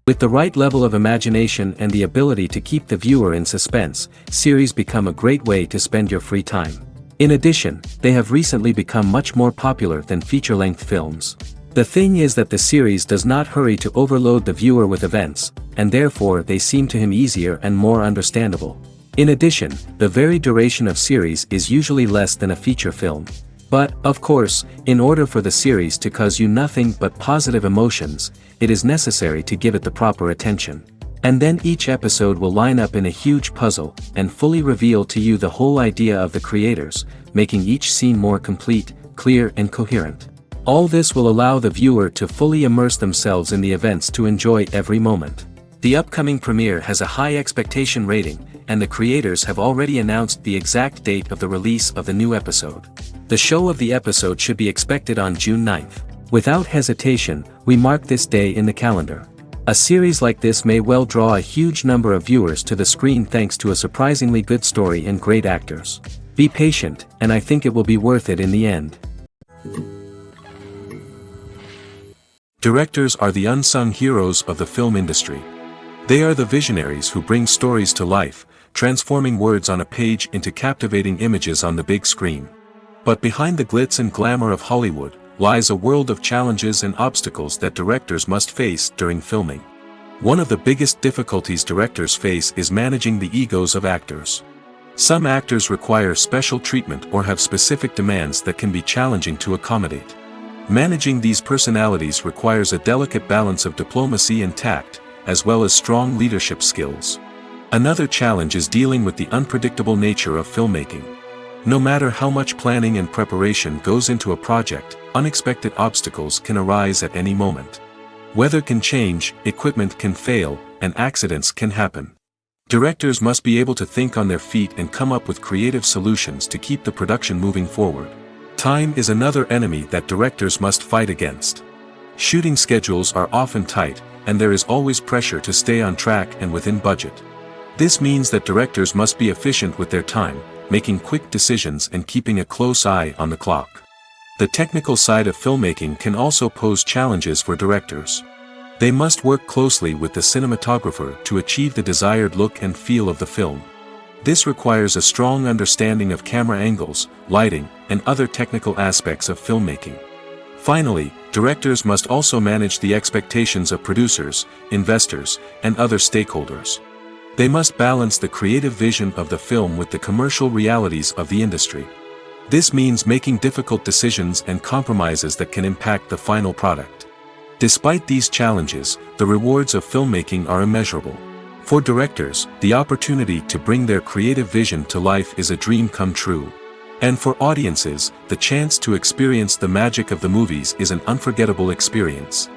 With the right level of imagination and the ability to keep the viewer in suspense, series become a great way to spend your free time. In addition, they have recently become much more popular than feature-length films. The thing is that the series does not hurry to overload the viewer with events, and therefore they seem to him easier and more understandable. In addition, the very duration of series is usually less than a feature film. But, of course, in order for the series to cause you nothing but positive emotions, it is necessary to give it the proper attention. And then each episode will line up in a huge puzzle, and fully reveal to you the whole idea of the creators, making each scene more complete, clear and coherent. All this will allow the viewer to fully immerse themselves in the events to enjoy every moment. The upcoming premiere has a high expectation rating, and the creators have already announced the exact date of the release of the new episode. The show of the episode should be expected on June 9th. Without hesitation, we mark this day in the calendar. A series like this may well draw a huge number of viewers to the screen thanks to a surprisingly good story and great actors. Be patient, and I think it will be worth it in the end. Directors are the unsung heroes of the film industry. They are the visionaries who bring stories to life, transforming words on a page into captivating images on the big screen. But behind the glitz and glamour of Hollywood, lies a world of challenges and obstacles that directors must face during filming. One of the biggest difficulties directors face is managing the egos of actors. Some actors require special treatment or have specific demands that can be challenging to accommodate. Managing these personalities requires a delicate balance of diplomacy and tact, as well as strong leadership skills. Another challenge is dealing with the unpredictable nature of filmmaking. No matter how much planning and preparation goes into a project, unexpected obstacles can arise at any moment. Weather can change, equipment can fail, and accidents can happen. Directors must be able to think on their feet and come up with creative solutions to keep the production moving forward. Time is another enemy that directors must fight against. Shooting schedules are often tight, and there is always pressure to stay on track and within budget. This means that directors must be efficient with their time, making quick decisions and keeping a close eye on the clock. The technical side of filmmaking can also pose challenges for directors. They must work closely with the cinematographer to achieve the desired look and feel of the film. This requires a strong understanding of camera angles, lighting, and other technical aspects of filmmaking. Finally, directors must also manage the expectations of producers, investors, and other stakeholders. They must balance the creative vision of the film with the commercial realities of the industry. This means making difficult decisions and compromises that can impact the final product. Despite these challenges, the rewards of filmmaking are immeasurable. For directors, the opportunity to bring their creative vision to life is a dream come true. And for audiences, the chance to experience the magic of the movies is an unforgettable experience.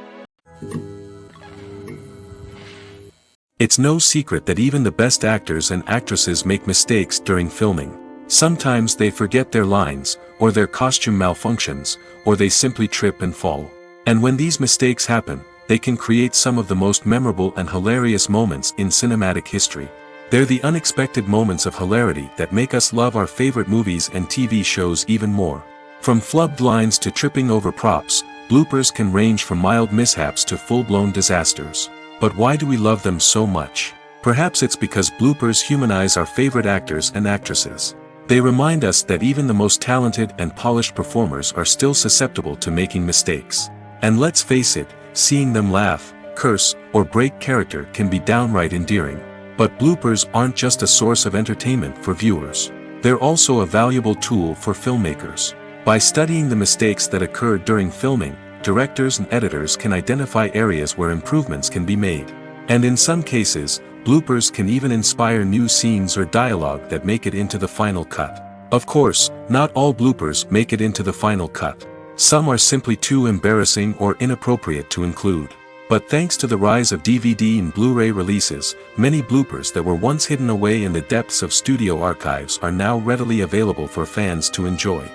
It's no secret that even the best actors and actresses make mistakes during filming. Sometimes they forget their lines, or their costume malfunctions, or they simply trip and fall. And when these mistakes happen, they can create some of the most memorable and hilarious moments in cinematic history. They're the unexpected moments of hilarity that make us love our favorite movies and TV shows even more. From flubbed lines to tripping over props, bloopers can range from mild mishaps to full-blown disasters. But why do we love them so much? Perhaps it's because bloopers humanize our favorite actors and actresses. They remind us that even the most talented and polished performers are still susceptible to making mistakes. And let's face it, seeing them laugh, curse, or break character can be downright endearing. But bloopers aren't just a source of entertainment for viewers. They're also a valuable tool for filmmakers. By studying the mistakes that occurred during filming, directors and editors can identify areas where improvements can be made. And in some cases, bloopers can even inspire new scenes or dialogue that make it into the final cut. Of course, not all bloopers make it into the final cut. Some are simply too embarrassing or inappropriate to include. But thanks to the rise of DVD and Blu-ray releases, many bloopers that were once hidden away in the depths of studio archives are now readily available for fans to enjoy.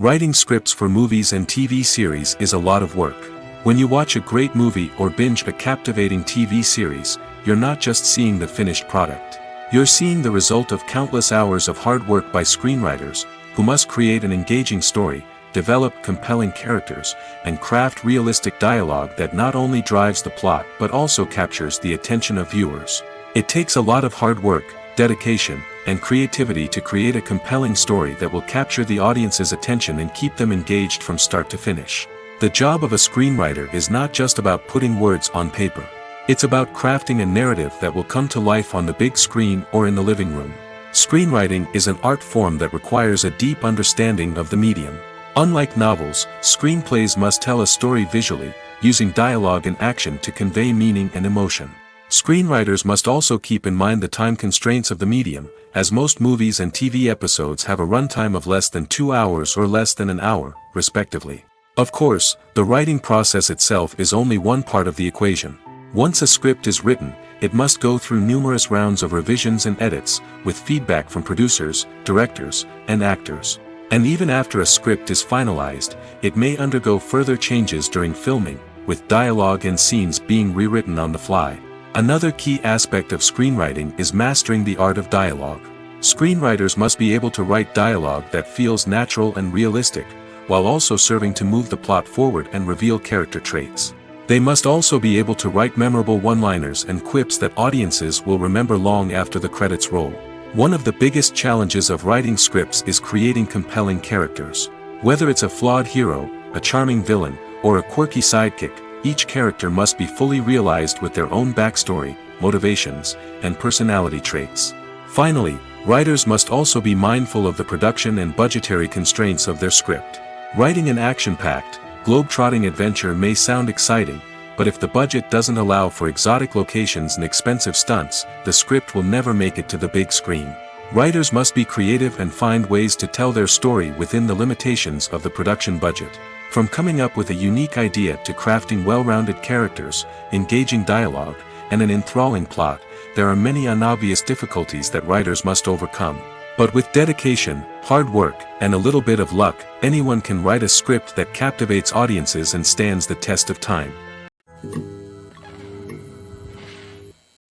Writing scripts for movies and TV series is a lot of work. When you watch a great movie or binge a captivating TV series, you're not just seeing the finished product. You're seeing the result of countless hours of hard work by screenwriters, who must create an engaging story, develop compelling characters, and craft realistic dialogue that not only drives the plot but also captures the attention of viewers. It takes a lot of hard work, dedication, and creativity to create a compelling story that will capture the audience's attention and keep them engaged from start to finish. The job of a screenwriter is not just about putting words on paper. It's about crafting a narrative that will come to life on the big screen or in the living room. Screenwriting is an art form that requires a deep understanding of the medium. Unlike novels, screenplays must tell a story visually, using dialogue and action to convey meaning and emotion. Screenwriters must also keep in mind the time constraints of the medium, as most movies and TV episodes have a runtime of less than 2 hours or less than an hour, respectively. Of course, the writing process itself is only one part of the equation. Once a script is written, it must go through numerous rounds of revisions and edits, with feedback from producers, directors, and actors. And even after a script is finalized, it may undergo further changes during filming, with dialogue and scenes being rewritten on the fly. Another key aspect of screenwriting is mastering the art of dialogue. Screenwriters must be able to write dialogue that feels natural and realistic, while also serving to move the plot forward and reveal character traits. They must also be able to write memorable one-liners and quips that audiences will remember long after the credits roll. One of the biggest challenges of writing scripts is creating compelling characters. Whether it's a flawed hero, a charming villain, or a quirky sidekick, each character must be fully realized with their own backstory, motivations, and personality traits. Finally, writers must also be mindful of the production and budgetary constraints of their script. Writing an action-packed, globe-trotting adventure may sound exciting, but if the budget doesn't allow for exotic locations and expensive stunts, the script will never make it to the big screen. Writers must be creative and find ways to tell their story within the limitations of the production budget. From coming up with a unique idea to crafting well-rounded characters, engaging dialogue, and an enthralling plot, there are many unobvious difficulties that writers must overcome. But with dedication, hard work, and a little bit of luck, anyone can write a script that captivates audiences and stands the test of time.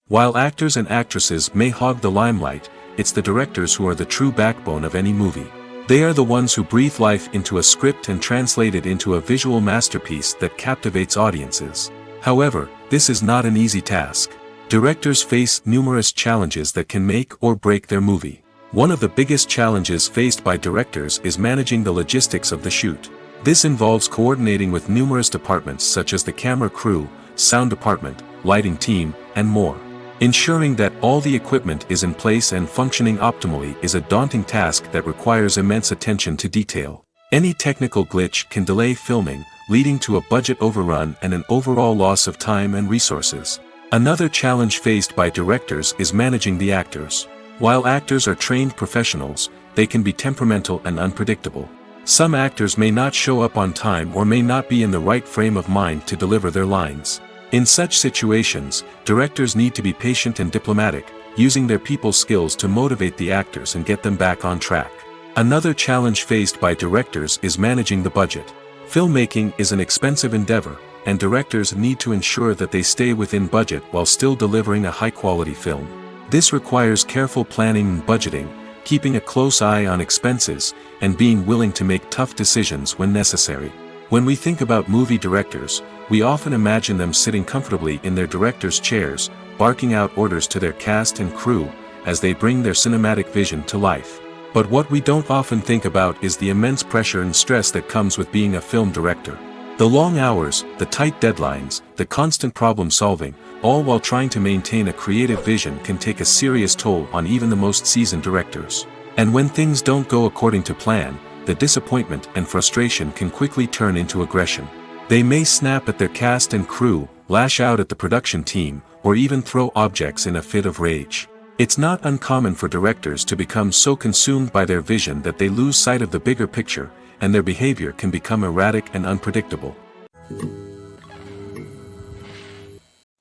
While actors and actresses may hog the limelight, it's the directors who are the true backbone of any movie. They are the ones who breathe life into a script and translate it into a visual masterpiece that captivates audiences. However, this is not an easy task. Directors face numerous challenges that can make or break their movie. One of the biggest challenges faced by directors is managing the logistics of the shoot. This involves coordinating with numerous departments such as the camera crew, sound department, lighting team, and more. Ensuring that all the equipment is in place and functioning optimally is a daunting task that requires immense attention to detail. Any technical glitch can delay filming, leading to a budget overrun and an overall loss of time and resources. Another challenge faced by directors is managing the actors. While actors are trained professionals, they can be temperamental and unpredictable. Some actors may not show up on time or may not be in the right frame of mind to deliver their lines. In such situations, directors need to be patient and diplomatic, using their people skills to motivate the actors and get them back on track. Another challenge faced by directors is managing the budget. Filmmaking is an expensive endeavor, and directors need to ensure that they stay within budget while still delivering a high-quality film. This requires careful planning and budgeting, keeping a close eye on expenses, and being willing to make tough decisions when necessary. When we think about movie directors, we often imagine them sitting comfortably in their director's chairs, barking out orders to their cast and crew, as they bring their cinematic vision to life. But what we don't often think about is the immense pressure and stress that comes with being a film director. The long hours, the tight deadlines, the constant problem solving, all while trying to maintain a creative vision can take a serious toll on even the most seasoned directors. And when things don't go according to plan, the disappointment and frustration can quickly turn into aggression. They may snap at their cast and crew, lash out at the production team, or even throw objects in a fit of rage. It's not uncommon for directors to become so consumed by their vision that they lose sight of the bigger picture, and their behavior can become erratic and unpredictable.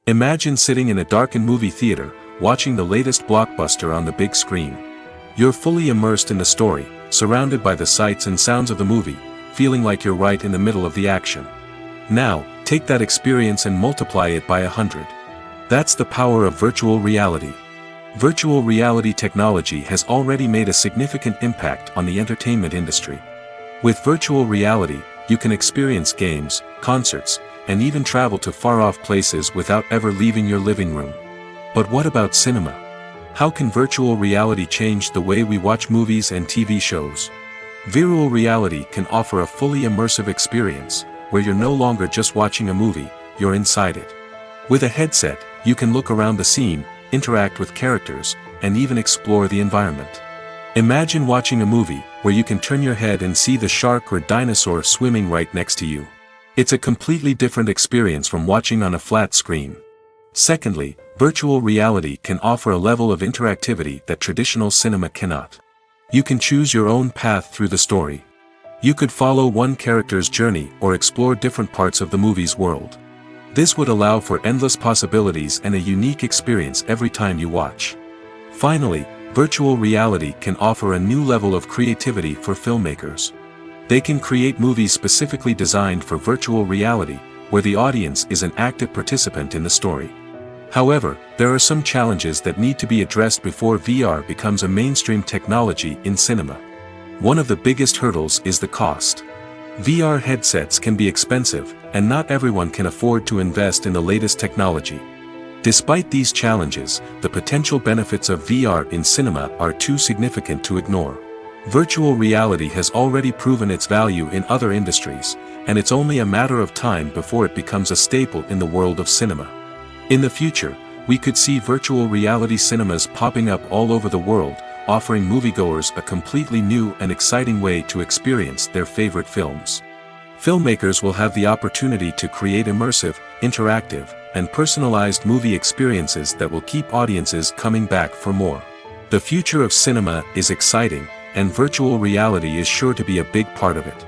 Imagine sitting in a darkened movie theater, watching the latest blockbuster on the big screen. You're fully immersed in the story, surrounded by the sights and sounds of the movie, feeling like you're right in the middle of the action. Now, take that experience and multiply it by 100. That's the power of virtual reality. Virtual reality technology has already made a significant impact on the entertainment industry. With virtual reality, you can experience games, concerts, and even travel to far-off places without ever leaving your living room. But what about cinema? How can virtual reality change the way we watch movies and TV shows? Virtual reality can offer a fully immersive experience, where you're no longer just watching a movie, you're inside it. With a headset, you can look around the scene, interact with characters, and even explore the environment. Imagine watching a movie, where you can turn your head and see the shark or dinosaur swimming right next to you. It's a completely different experience from watching on a flat screen. Secondly, virtual reality can offer a level of interactivity that traditional cinema cannot. You can choose your own path through the story. You could follow one character's journey or explore different parts of the movie's world. This would allow for endless possibilities and a unique experience every time you watch. Finally, virtual reality can offer a new level of creativity for filmmakers. They can create movies specifically designed for virtual reality, where the audience is an active participant in the story. However, there are some challenges that need to be addressed before VR becomes a mainstream technology in cinema. One of the biggest hurdles is the cost. VR headsets can be expensive, and not everyone can afford to invest in the latest technology. Despite these challenges, the potential benefits of VR in cinema are too significant to ignore. Virtual reality has already proven its value in other industries, and it's only a matter of time before it becomes a staple in the world of cinema. In the future, we could see virtual reality cinemas popping up all over the world, offering moviegoers a completely new and exciting way to experience their favorite films. Filmmakers will have the opportunity to create immersive, interactive, and personalized movie experiences that will keep audiences coming back for more. The future of cinema is exciting, and virtual reality is sure to be a big part of it.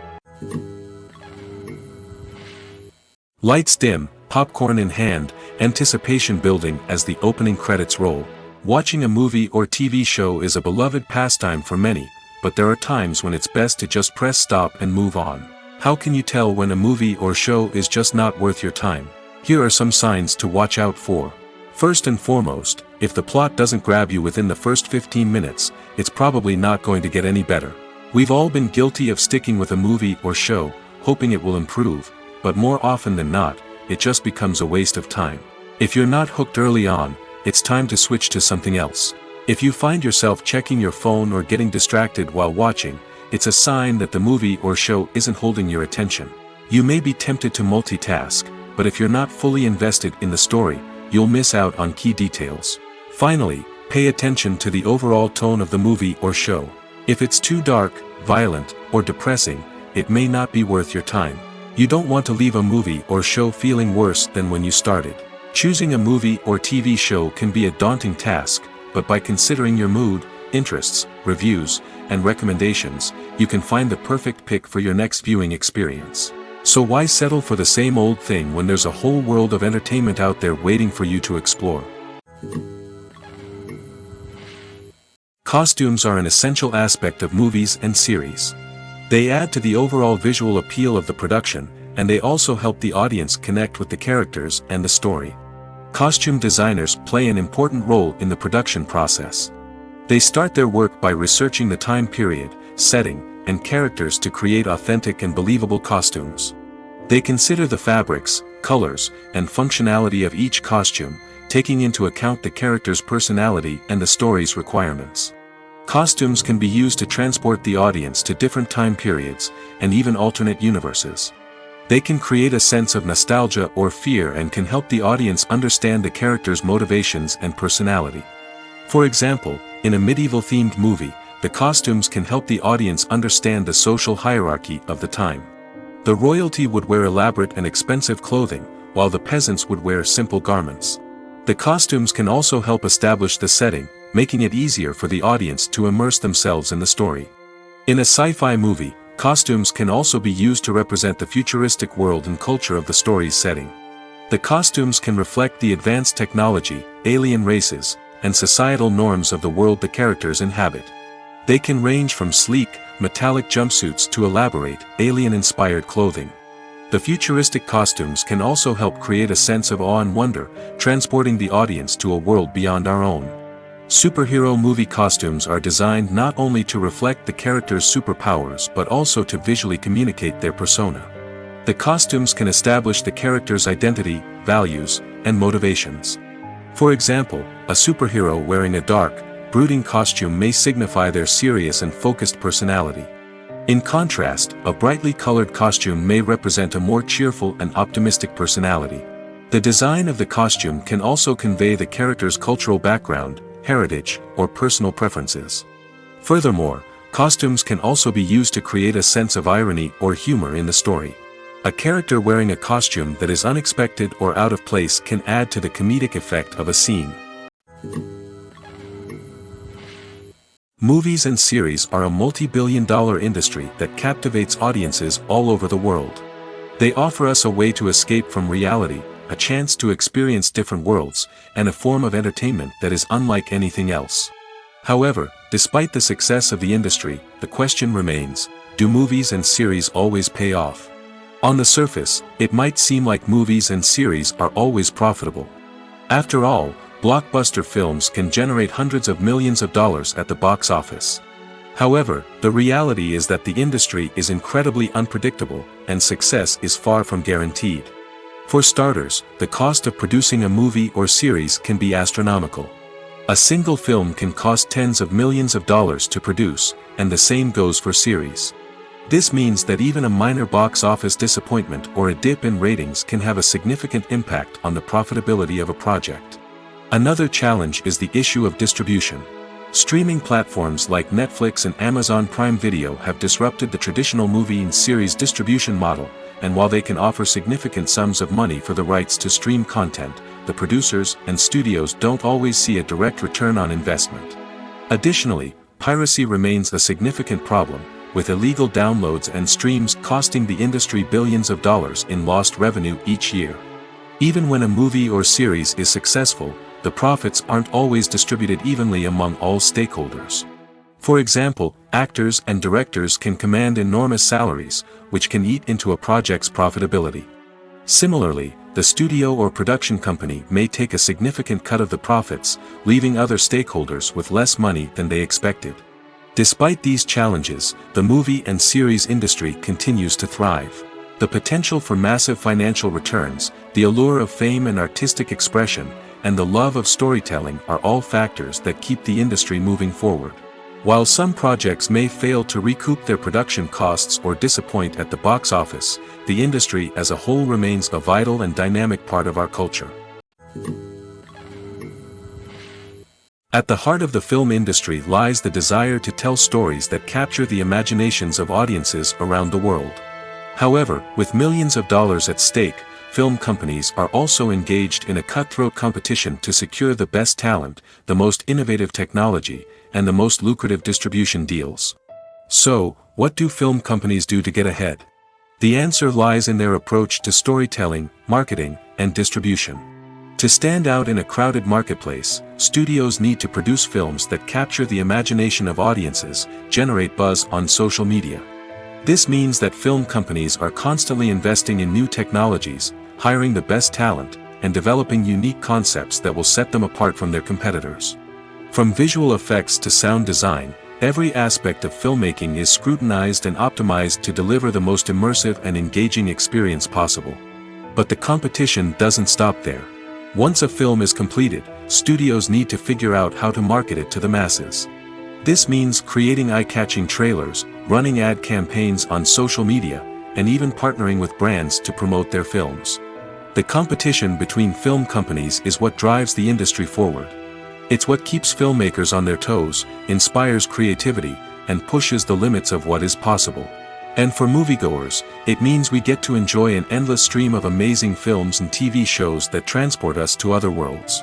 Lights dim, popcorn in hand, anticipation building as the opening credits roll. Watching a movie or TV show is a beloved pastime for many, but there are times when it's best to just press stop and move on. How can you tell when a movie or show is just not worth your time? Here are some signs to watch out for. First and foremost, if the plot doesn't grab you within the first 15 minutes, it's probably not going to get any better. We've all been guilty of sticking with a movie or show, hoping it will improve, but more often than not, it just becomes a waste of time. If you're not hooked early on, it's time to switch to something else. If you find yourself checking your phone or getting distracted while watching, it's a sign that the movie or show isn't holding your attention. You may be tempted to multitask, but if you're not fully invested in the story, you'll miss out on key details. Finally, pay attention to the overall tone of the movie or show. If it's too dark, violent, or depressing, it may not be worth your time. You don't want to leave a movie or show feeling worse than when you started. Choosing a movie or TV show can be a daunting task, but by considering your mood, interests, reviews, and recommendations, you can find the perfect pick for your next viewing experience. So why settle for the same old thing when there's a whole world of entertainment out there waiting for you to explore? Costumes are an essential aspect of movies and series. They add to the overall visual appeal of the production, and they also help the audience connect with the characters and the story. Costume designers play an important role in the production process. They start their work by researching the time period, setting, and characters to create authentic and believable costumes. They consider the fabrics, colors, and functionality of each costume, taking into account the character's personality and the story's requirements. Costumes can be used to transport the audience to different time periods, and even alternate universes. They can create a sense of nostalgia or fear and can help the audience understand the character's motivations and personality. For example, in a medieval-themed movie, the costumes can help the audience understand the social hierarchy of the time. The royalty would wear elaborate and expensive clothing, while the peasants would wear simple garments. The costumes can also help establish the setting, making it easier for the audience to immerse themselves in the story. In a sci-fi movie, costumes can also be used to represent the futuristic world and culture of the story's setting. The costumes can reflect the advanced technology, alien races, and societal norms of the world the characters inhabit. They can range from sleek, metallic jumpsuits to elaborate, alien-inspired clothing. The futuristic costumes can also help create a sense of awe and wonder, transporting the audience to a world beyond our own. Superhero movie costumes are designed not only to reflect the character's superpowers but also to visually communicate their persona. The costumes can establish the character's identity, values, and motivations. For example, a superhero wearing a dark, brooding costume may signify their serious and focused personality. In contrast, a brightly colored costume may represent a more cheerful and optimistic personality. The design of the costume can also convey the character's cultural background, heritage, or personal preferences. Furthermore, costumes can also be used to create a sense of irony or humor in the story. A character wearing a costume that is unexpected or out of place can add to the comedic effect of a scene. Movies and series are a multi-billion-dollar industry that captivates audiences all over the world. They offer us a way to escape from reality, a chance to experience different worlds, and a form of entertainment that is unlike anything else. However, despite the success of the industry, the question remains, do movies and series always pay off? On the surface, it might seem like movies and series are always profitable. After all, blockbuster films can generate hundreds of millions of dollars at the box office. However, the reality is that the industry is incredibly unpredictable, and success is far from guaranteed. For starters, the cost of producing a movie or series can be astronomical. A single film can cost tens of millions of dollars to produce, and the same goes for series. This means that even a minor box office disappointment or a dip in ratings can have a significant impact on the profitability of a project. Another challenge is the issue of distribution. Streaming platforms like Netflix and Amazon Prime Video have disrupted the traditional movie and series distribution model, and while they can offer significant sums of money for the rights to stream content, the producers and studios don't always see a direct return on investment. Additionally, piracy remains a significant problem, with illegal downloads and streams costing the industry billions of dollars in lost revenue each year. Even when a movie or series is successful, the profits aren't always distributed evenly among all stakeholders. For example, actors and directors can command enormous salaries, which can eat into a project's profitability. Similarly, the studio or production company may take a significant cut of the profits, leaving other stakeholders with less money than they expected. Despite these challenges, the movie and series industry continues to thrive. The potential for massive financial returns, the allure of fame and artistic expression, and the love of storytelling are all factors that keep the industry moving forward. While some projects may fail to recoup their production costs or disappoint at the box office, the industry as a whole remains a vital and dynamic part of our culture. At the heart of the film industry lies the desire to tell stories that capture the imaginations of audiences around the world. However, with millions of dollars at stake, film companies are also engaged in a cutthroat competition to secure the best talent, the most innovative technology, and the most lucrative distribution deals. So, what do film companies do to get ahead? The answer lies in their approach to storytelling, marketing, and distribution. To stand out in a crowded marketplace, studios need to produce films that capture the imagination of audiences, generate buzz on social media. This means that film companies are constantly investing in new technologies, hiring the best talent, and developing unique concepts that will set them apart from their competitors. From visual effects to sound design, every aspect of filmmaking is scrutinized and optimized to deliver the most immersive and engaging experience possible. But the competition doesn't stop there. Once a film is completed, studios need to figure out how to market it to the masses. This means creating eye-catching trailers, running ad campaigns on social media, and even partnering with brands to promote their films. The competition between film companies is what drives the industry forward. It's what keeps filmmakers on their toes, inspires creativity, and pushes the limits of what is possible. And for moviegoers, it means we get to enjoy an endless stream of amazing films and TV shows that transport us to other worlds.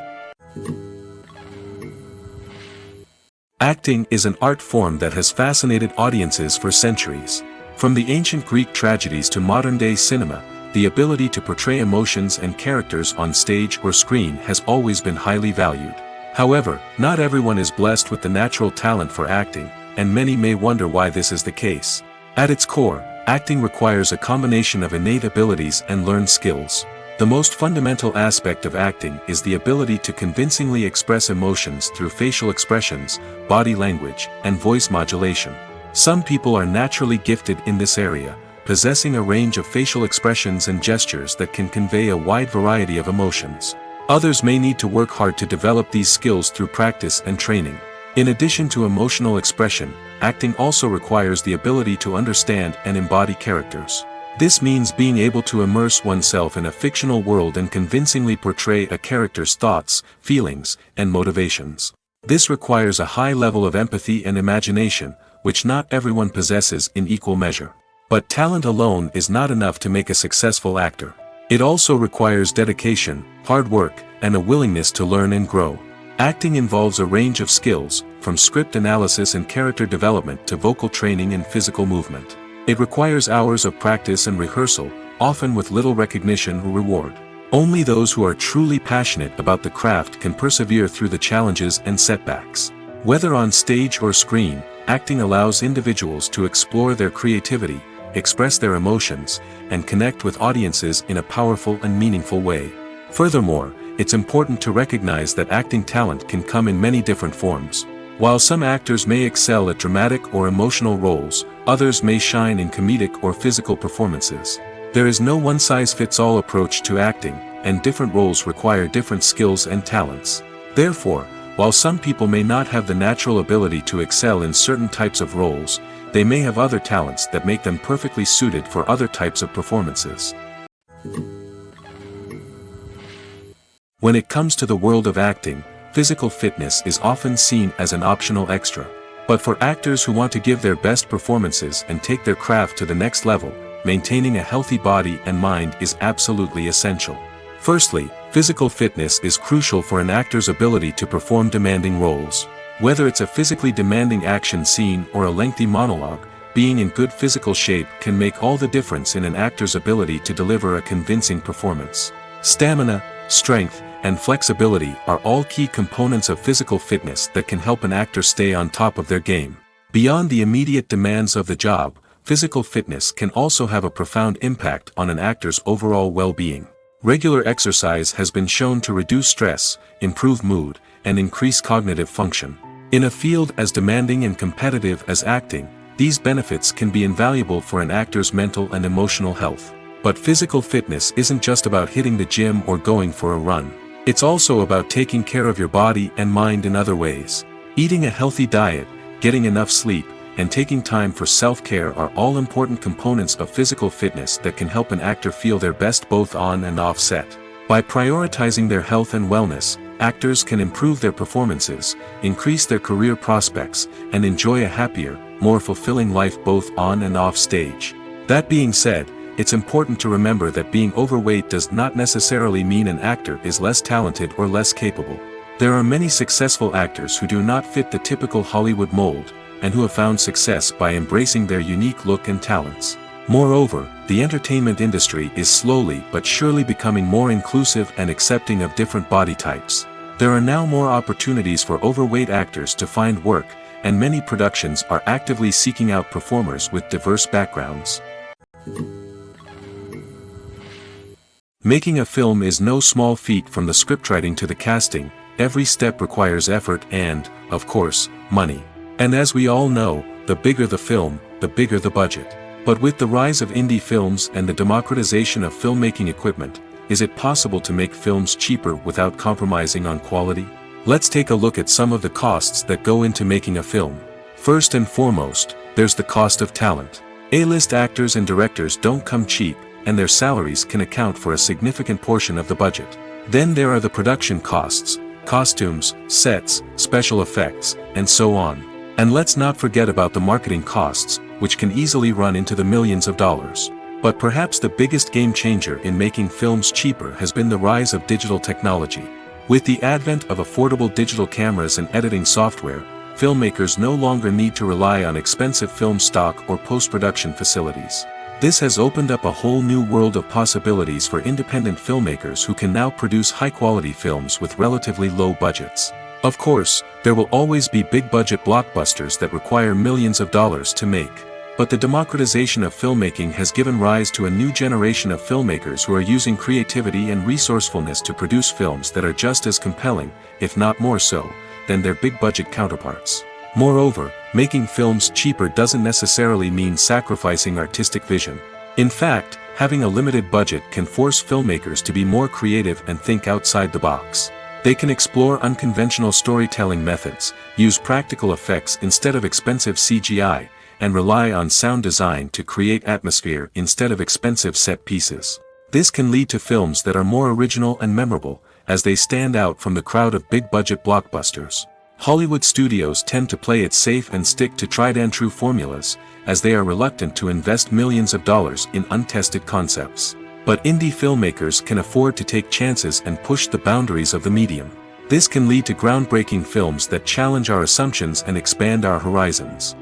Acting is an art form that has fascinated audiences for centuries. From the ancient Greek tragedies to modern-day cinema, the ability to portray emotions and characters on stage or screen has always been highly valued. However, not everyone is blessed with the natural talent for acting, and many may wonder why this is the case. At its core, acting requires a combination of innate abilities and learned skills. The most fundamental aspect of acting is the ability to convincingly express emotions through facial expressions, body language, and voice modulation. Some people are naturally gifted in this area, possessing a range of facial expressions and gestures that can convey a wide variety of emotions. Others may need to work hard to develop these skills through practice and training. In addition to emotional expression, acting also requires the ability to understand and embody characters. This means being able to immerse oneself in a fictional world and convincingly portray a character's thoughts, feelings, and motivations. This requires a high level of empathy and imagination, which not everyone possesses in equal measure. But talent alone is not enough to make a successful actor. It also requires dedication, hard work, and a willingness to learn and grow. Acting involves a range of skills, from script analysis and character development to vocal training and physical movement. It requires hours of practice and rehearsal, often with little recognition or reward. Only those who are truly passionate about the craft can persevere through the challenges and setbacks. Whether on stage or screen, acting allows individuals to explore their creativity, express their emotions, and connect with audiences in a powerful and meaningful way. Furthermore, it's important to recognize that acting talent can come in many different forms. While some actors may excel at dramatic or emotional roles, others may shine in comedic or physical performances. There is no one-size-fits-all approach to acting, and different roles require different skills and talents. Therefore, while some people may not have the natural ability to excel in certain types of roles, they may have other talents that make them perfectly suited for other types of performances. When it comes to the world of acting, physical fitness is often seen as an optional extra. But for actors who want to give their best performances and take their craft to the next level, maintaining a healthy body and mind is absolutely essential. Firstly, physical fitness is crucial for an actor's ability to perform demanding roles. Whether it's a physically demanding action scene or a lengthy monologue, being in good physical shape can make all the difference in an actor's ability to deliver a convincing performance. Stamina, strength, and flexibility are all key components of physical fitness that can help an actor stay on top of their game. Beyond the immediate demands of the job, physical fitness can also have a profound impact on an actor's overall well-being. Regular exercise has been shown to reduce stress, improve mood, and increase cognitive function. In a field as demanding and competitive as acting, these benefits can be invaluable for an actor's mental and emotional health. But physical fitness isn't just about hitting the gym or going for a run. It's also about taking care of your body and mind in other ways. Eating a healthy diet, getting enough sleep, and taking time for self-care are all important components of physical fitness that can help an actor feel their best both on and off set. By prioritizing their health and wellness, actors can improve their performances, increase their career prospects, and enjoy a happier, more fulfilling life both on and off stage. That being said, it's important to remember that being overweight does not necessarily mean an actor is less talented or less capable. There are many successful actors who do not fit the typical Hollywood mold, and who have found success by embracing their unique look and talents. Moreover, the entertainment industry is slowly but surely becoming more inclusive and accepting of different body types. There are now more opportunities for overweight actors to find work, and many productions are actively seeking out performers with diverse backgrounds. Making a film is no small feat. From the scriptwriting to the casting, every step requires effort and, of course, money. And as we all know, the bigger the film, the bigger the budget. But with the rise of indie films and the democratization of filmmaking equipment, is it possible to make films cheaper without compromising on quality? Let's take a look at some of the costs that go into making a film. First and foremost, there's the cost of talent. A-list actors and directors don't come cheap, and their salaries can account for a significant portion of the budget. Then there are the production costs, costumes, sets, special effects, and so on. And let's not forget about the marketing costs, which can easily run into the millions of dollars. But perhaps the biggest game changer in making films cheaper has been the rise of digital technology. With the advent of affordable digital cameras and editing software, filmmakers no longer need to rely on expensive film stock or post-production facilities. This has opened up a whole new world of possibilities for independent filmmakers who can now produce high-quality films with relatively low budgets. Of course, there will always be big-budget blockbusters that require millions of dollars to make. But the democratization of filmmaking has given rise to a new generation of filmmakers who are using creativity and resourcefulness to produce films that are just as compelling, if not more so, than their big-budget counterparts. Moreover, making films cheaper doesn't necessarily mean sacrificing artistic vision. In fact, having a limited budget can force filmmakers to be more creative and think outside the box. They can explore unconventional storytelling methods, use practical effects instead of expensive CGI, and rely on sound design to create atmosphere instead of expensive set pieces. This can lead to films that are more original and memorable, as they stand out from the crowd of big-budget blockbusters. Hollywood studios tend to play it safe and stick to tried-and-true formulas, as they are reluctant to invest millions of dollars in untested concepts. But indie filmmakers can afford to take chances and push the boundaries of the medium. This can lead to groundbreaking films that challenge our assumptions and expand our horizons.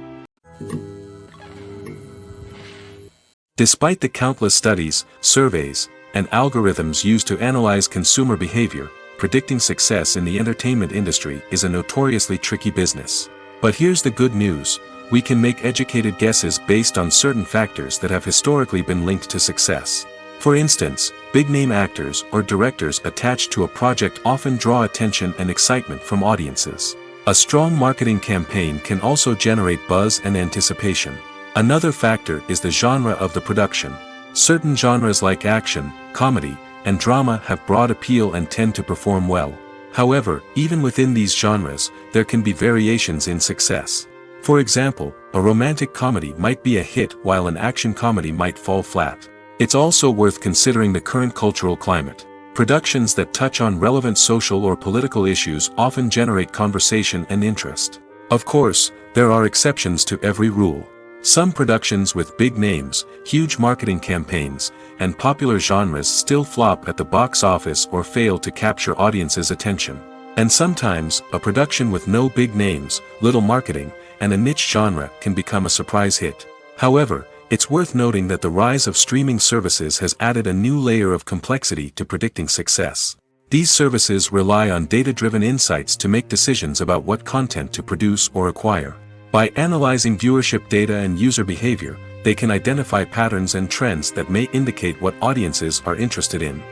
Despite the countless studies, surveys, and algorithms used to analyze consumer behavior, predicting success in the entertainment industry is a notoriously tricky business. But here's the good news: we can make educated guesses based on certain factors that have historically been linked to success. For instance, big-name actors or directors attached to a project often draw attention and excitement from audiences. A strong marketing campaign can also generate buzz and anticipation. Another factor is the genre of the production. Certain genres like action, comedy, and drama have broad appeal and tend to perform well. However, even within these genres, there can be variations in success. For example, a romantic comedy might be a hit while an action comedy might fall flat. It's also worth considering the current cultural climate. Productions that touch on relevant social or political issues often generate conversation and interest. Of course, there are exceptions to every rule. Some productions with big names, huge marketing campaigns, and popular genres still flop at the box office or fail to capture audiences' attention. And sometimes, a production with no big names, little marketing, and a niche genre can become a surprise hit. However, it's worth noting that the rise of streaming services has added a new layer of complexity to predicting success. These services rely on data-driven insights to make decisions about what content to produce or acquire. By analyzing viewership data and user behavior, they can identify patterns and trends that may indicate what audiences are interested in.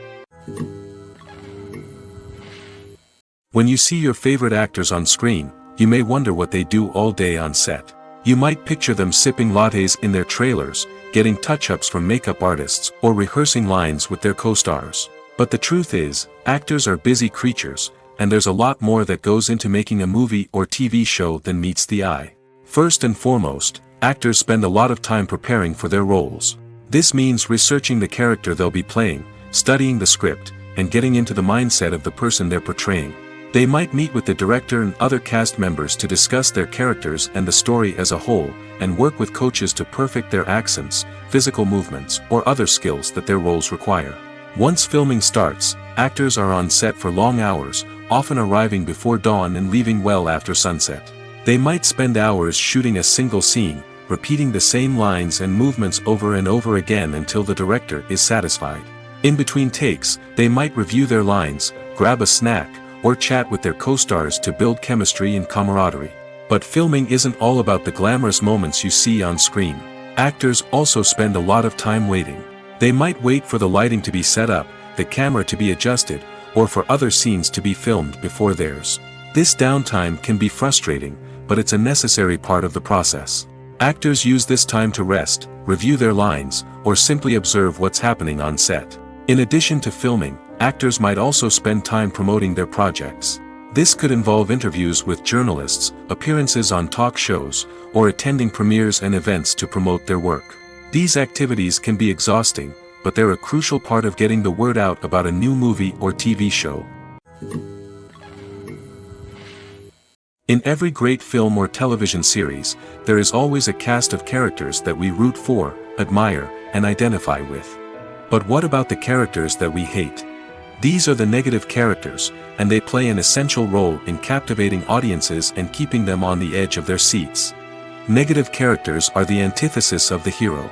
When you see your favorite actors on screen, you may wonder what they do all day on set. You might picture them sipping lattes in their trailers, getting touch-ups from makeup artists, or rehearsing lines with their co-stars. But the truth is, actors are busy creatures, and there's a lot more that goes into making a movie or TV show than meets the eye. First and foremost, actors spend a lot of time preparing for their roles. This means researching the character they'll be playing, studying the script, and getting into the mindset of the person they're portraying. They might meet with the director and other cast members to discuss their characters and the story as a whole, and work with coaches to perfect their accents, physical movements, or other skills that their roles require. Once filming starts, actors are on set for long hours, often arriving before dawn and leaving well after sunset. They might spend hours shooting a single scene, repeating the same lines and movements over and over again until the director is satisfied. In between takes, they might review their lines, grab a snack, or chat with their co-stars to build chemistry and camaraderie. But filming isn't all about the glamorous moments you see on screen. Actors also spend a lot of time waiting. They might wait for the lighting to be set up, the camera to be adjusted, or for other scenes to be filmed before theirs. This downtime can be frustrating, but it's a necessary part of the process. Actors use this time to rest, review their lines, or simply observe what's happening on set. In addition to filming, actors might also spend time promoting their projects. This could involve interviews with journalists, appearances on talk shows, or attending premieres and events to promote their work. These activities can be exhausting, but they're a crucial part of getting the word out about a new movie or TV show. In every great film or television series, there is always a cast of characters that we root for, admire, and identify with. But what about the characters that we hate? These are the negative characters, and they play an essential role in captivating audiences and keeping them on the edge of their seats. Negative characters are the antithesis of the hero.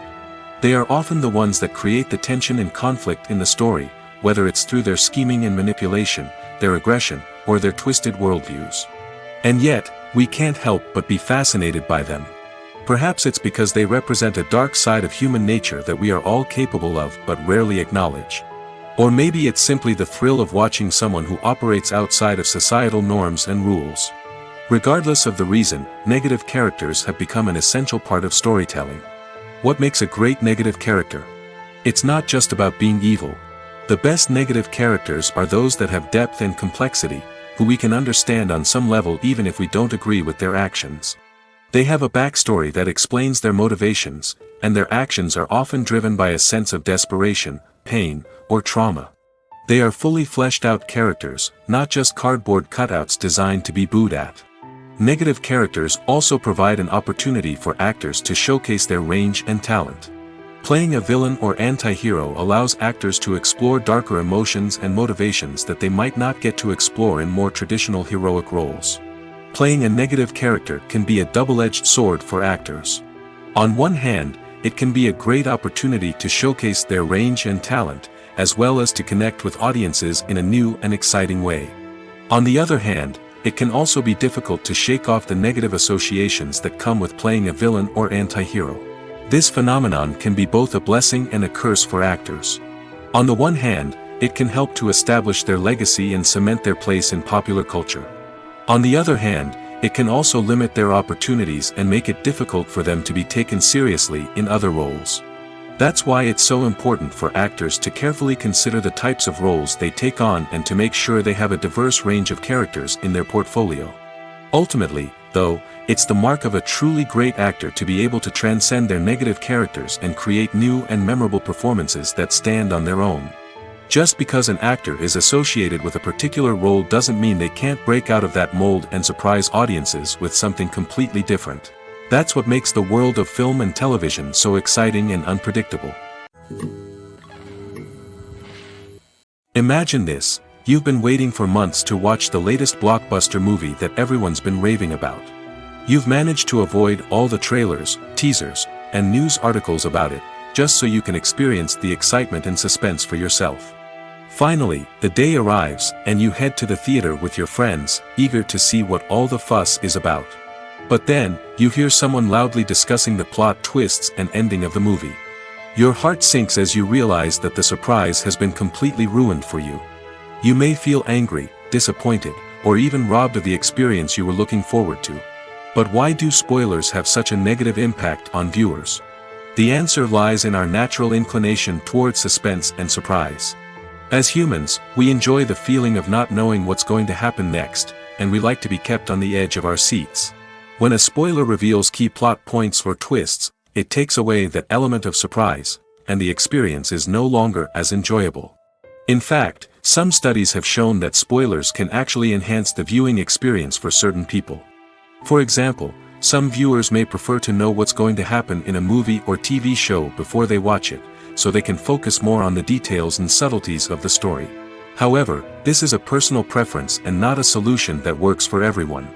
They are often the ones that create the tension and conflict in the story, whether it's through their scheming and manipulation, their aggression, or their twisted worldviews. And yet, we can't help but be fascinated by them. Perhaps it's because they represent a dark side of human nature that we are all capable of but rarely acknowledge. Or maybe it's simply the thrill of watching someone who operates outside of societal norms and rules. Regardless of the reason, negative characters have become an essential part of storytelling. What makes a great negative character? It's not just about being evil. The best negative characters are those that have depth and complexity, who we can understand on some level even if we don't agree with their actions. They have a backstory that explains their motivations, and their actions are often driven by a sense of desperation, pain, or trauma. They are fully fleshed out characters, not just cardboard cutouts designed to be booed at. Negative characters also provide an opportunity for actors to showcase their range and talent. Playing a villain or anti-hero allows actors to explore darker emotions and motivations that they might not get to explore in more traditional heroic roles. Playing a negative character can be a double-edged sword for actors. On one hand, it can be a great opportunity to showcase their range and talent, as well as to connect with audiences in a new and exciting way. On the other hand, it can also be difficult to shake off the negative associations that come with playing a villain or anti-hero. This phenomenon can be both a blessing and a curse for actors. On the one hand, it can help to establish their legacy and cement their place in popular culture. On the other hand, it can also limit their opportunities and make it difficult for them to be taken seriously in other roles. That's why it's so important for actors to carefully consider the types of roles they take on and to make sure they have a diverse range of characters in their portfolio. Ultimately, though, it's the mark of a truly great actor to be able to transcend their negative characters and create new and memorable performances that stand on their own. Just because an actor is associated with a particular role doesn't mean they can't break out of that mold and surprise audiences with something completely different. That's what makes the world of film and television so exciting and unpredictable. Imagine this: you've been waiting for months to watch the latest blockbuster movie that everyone's been raving about. You've managed to avoid all the trailers, teasers, and news articles about it, just so you can experience the excitement and suspense for yourself. Finally, the day arrives, and you head to the theater with your friends, eager to see what all the fuss is about. But then, you hear someone loudly discussing the plot twists and ending of the movie. Your heart sinks as you realize that the surprise has been completely ruined for you. You may feel angry, disappointed, or even robbed of the experience you were looking forward to. But why do spoilers have such a negative impact on viewers? The answer lies in our natural inclination toward suspense and surprise. As humans, we enjoy the feeling of not knowing what's going to happen next, and we like to be kept on the edge of our seats. When a spoiler reveals key plot points or twists, it takes away that element of surprise, and the experience is no longer as enjoyable. In fact, some studies have shown that spoilers can actually enhance the viewing experience for certain people. For example, some viewers may prefer to know what's going to happen in a movie or TV show before they watch it, so they can focus more on the details and subtleties of the story. However, this is a personal preference and not a solution that works for everyone.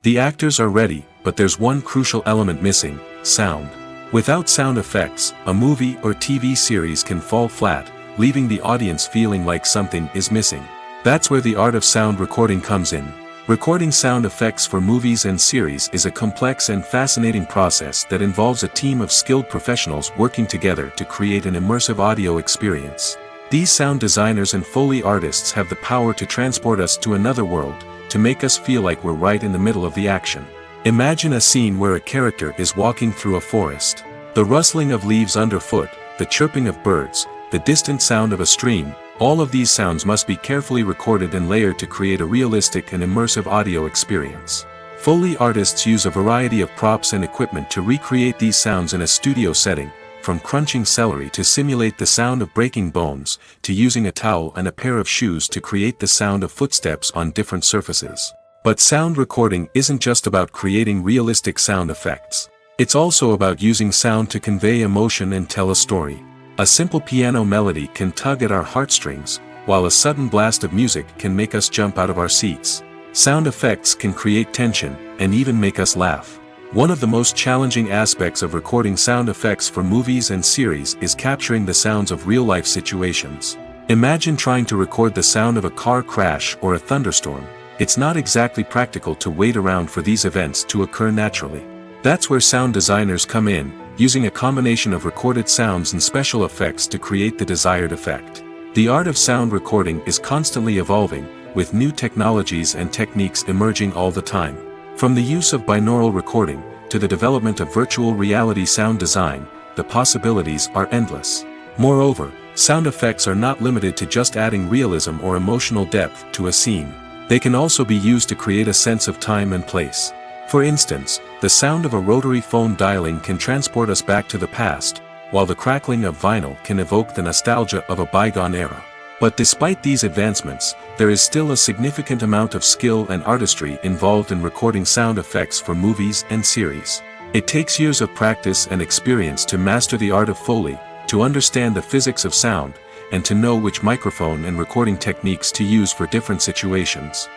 The actors are ready, but there's one crucial element missing: sound. Without sound effects, a movie or TV series can fall flat, leaving the audience feeling like something is missing. That's where the art of sound recording comes in. Recording sound effects for movies and series is a complex and fascinating process that involves a team of skilled professionals working together to create an immersive audio experience. These sound designers and Foley artists have the power to transport us to another world, to make us feel like we're right in the middle of the action. Imagine a scene where a character is walking through a forest. The rustling of leaves underfoot, the chirping of birds, the distant sound of a stream, all of these sounds must be carefully recorded and layered to create a realistic and immersive audio experience. Foley artists use a variety of props and equipment to recreate these sounds in a studio setting, from crunching celery to simulate the sound of breaking bones, to using a towel and a pair of shoes to create the sound of footsteps on different surfaces. But sound recording isn't just about creating realistic sound effects. It's also about using sound to convey emotion and tell a story. A simple piano melody can tug at our heartstrings, while a sudden blast of music can make us jump out of our seats. Sound effects can create tension, and even make us laugh. One of the most challenging aspects of recording sound effects for movies and series is capturing the sounds of real-life situations. Imagine trying to record the sound of a car crash or a thunderstorm. It's not exactly practical to wait around for these events to occur naturally. That's where sound designers come in, using a combination of recorded sounds and special effects to create the desired effect. The art of sound recording is constantly evolving, with new technologies and techniques emerging all the time. From the use of binaural recording, to the development of virtual reality sound design, the possibilities are endless. Moreover, sound effects are not limited to just adding realism or emotional depth to a scene. They can also be used to create a sense of time and place. For instance, the sound of a rotary phone dialing can transport us back to the past, while the crackling of vinyl can evoke the nostalgia of a bygone era. But despite these advancements, there is still a significant amount of skill and artistry involved in recording sound effects for movies and series. It takes years of practice and experience to master the art of Foley, to understand the physics of sound, and to know which microphone and recording techniques to use for different situations.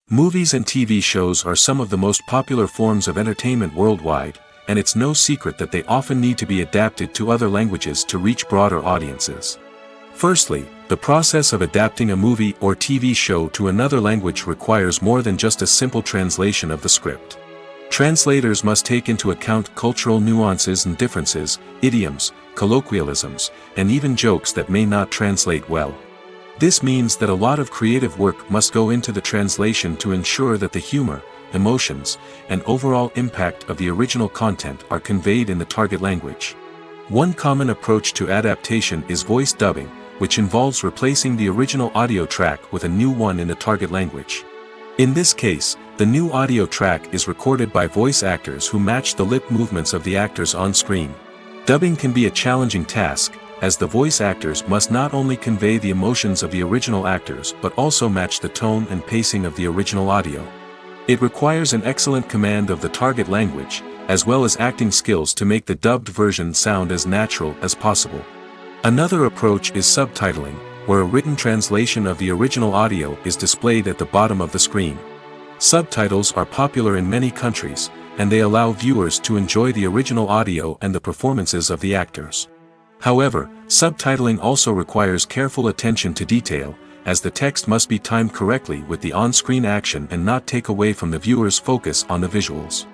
Movies and TV shows are some of the most popular forms of entertainment worldwide, and it's no secret that they often need to be adapted to other languages to reach broader audiences. Firstly, the process of adapting a movie or TV show to another language requires more than just a simple translation of the script. Translators must take into account cultural nuances and differences, idioms, colloquialisms, and even jokes that may not translate well. This means that a lot of creative work must go into the translation to ensure that the humor, emotions, and overall impact of the original content are conveyed in the target language. One common approach to adaptation is voice dubbing, which involves replacing the original audio track with a new one in the target language. In this case, the new audio track is recorded by voice actors who match the lip movements of the actors on screen. Dubbing can be a challenging task, as the voice actors must not only convey the emotions of the original actors but also match the tone and pacing of the original audio. It requires an excellent command of the target language, as well as acting skills to make the dubbed version sound as natural as possible. Another approach is subtitling, where a written translation of the original audio is displayed at the bottom of the screen. Subtitles are popular in many countries, and they allow viewers to enjoy the original audio and the performances of the actors. However, subtitling also requires careful attention to detail, as the text must be timed correctly with the on-screen action and not take away from the viewer's focus on the visuals.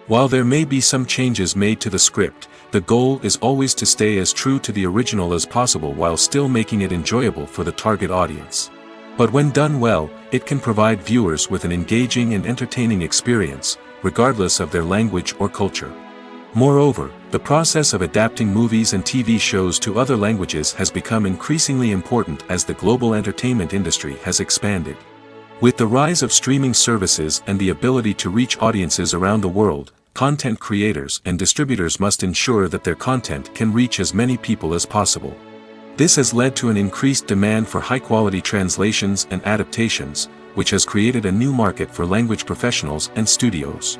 While there may be some changes made to the script, the goal is always to stay as true to the original as possible while still making it enjoyable for the target audience. But when done well, it can provide viewers with an engaging and entertaining experience, regardless of their language or culture. Moreover, the process of adapting movies and TV shows to other languages has become increasingly important as the global entertainment industry has expanded. With the rise of streaming services and the ability to reach audiences around the world, content creators and distributors must ensure that their content can reach as many people as possible. This has led to an increased demand for high-quality translations and adaptations, which has created a new market for language professionals and studios.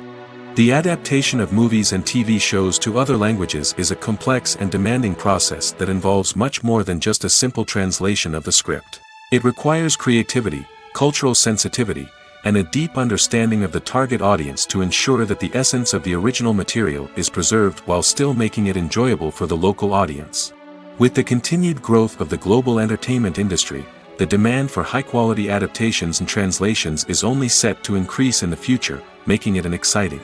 The adaptation of movies and TV shows to other languages is a complex and demanding process that involves much more than just a simple translation of the script. It requires creativity, cultural sensitivity, and a deep understanding of the target audience to ensure that the essence of the original material is preserved while still making it enjoyable for the local audience. With the continued growth of the global entertainment industry, the demand for high-quality adaptations and translations is only set to increase in the future, making it exciting.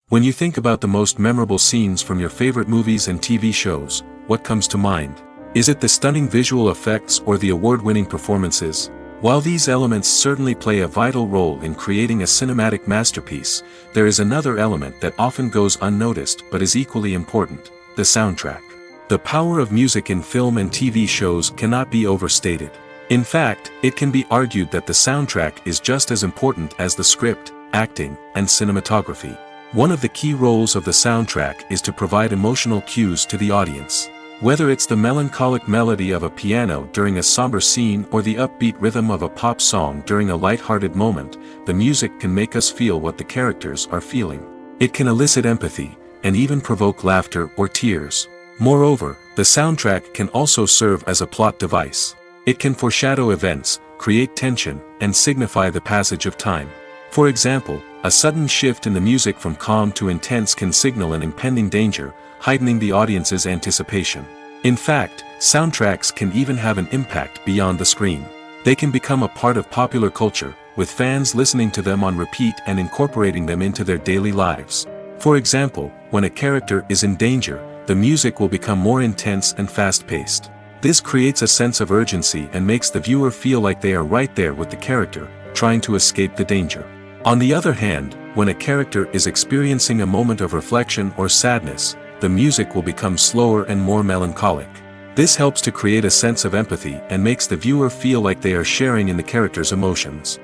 When you think about the most memorable scenes from your favorite movies and TV shows, what comes to mind? Is it the stunning visual effects or the award-winning performances? While these elements certainly play a vital role in creating a cinematic masterpiece, there is another element that often goes unnoticed but is equally important: the soundtrack. The power of music in film and TV shows cannot be overstated. In fact, it can be argued that the soundtrack is just as important as the script, acting, and cinematography. One of the key roles of the soundtrack is to provide emotional cues to the audience. Whether it's the melancholic melody of a piano during a somber scene or the upbeat rhythm of a pop song during a light-hearted moment, the music can make us feel what the characters are feeling. It can elicit empathy, and even provoke laughter or tears. Moreover, the soundtrack can also serve as a plot device. It can foreshadow events, create tension, and signify the passage of time. For example, a sudden shift in the music from calm to intense can signal an impending danger, heightening the audience's anticipation. In fact, soundtracks can even have an impact beyond the screen. They can become a part of popular culture, with fans listening to them on repeat and incorporating them into their daily lives. For example, when a character is in danger, the music will become more intense and fast-paced. This creates a sense of urgency and makes the viewer feel like they are right there with the character, trying to escape the danger. On the other hand, when a character is experiencing a moment of reflection or sadness, the music will become slower and more melancholic. This helps to create a sense of empathy and makes the viewer feel like they are sharing in the character's emotions.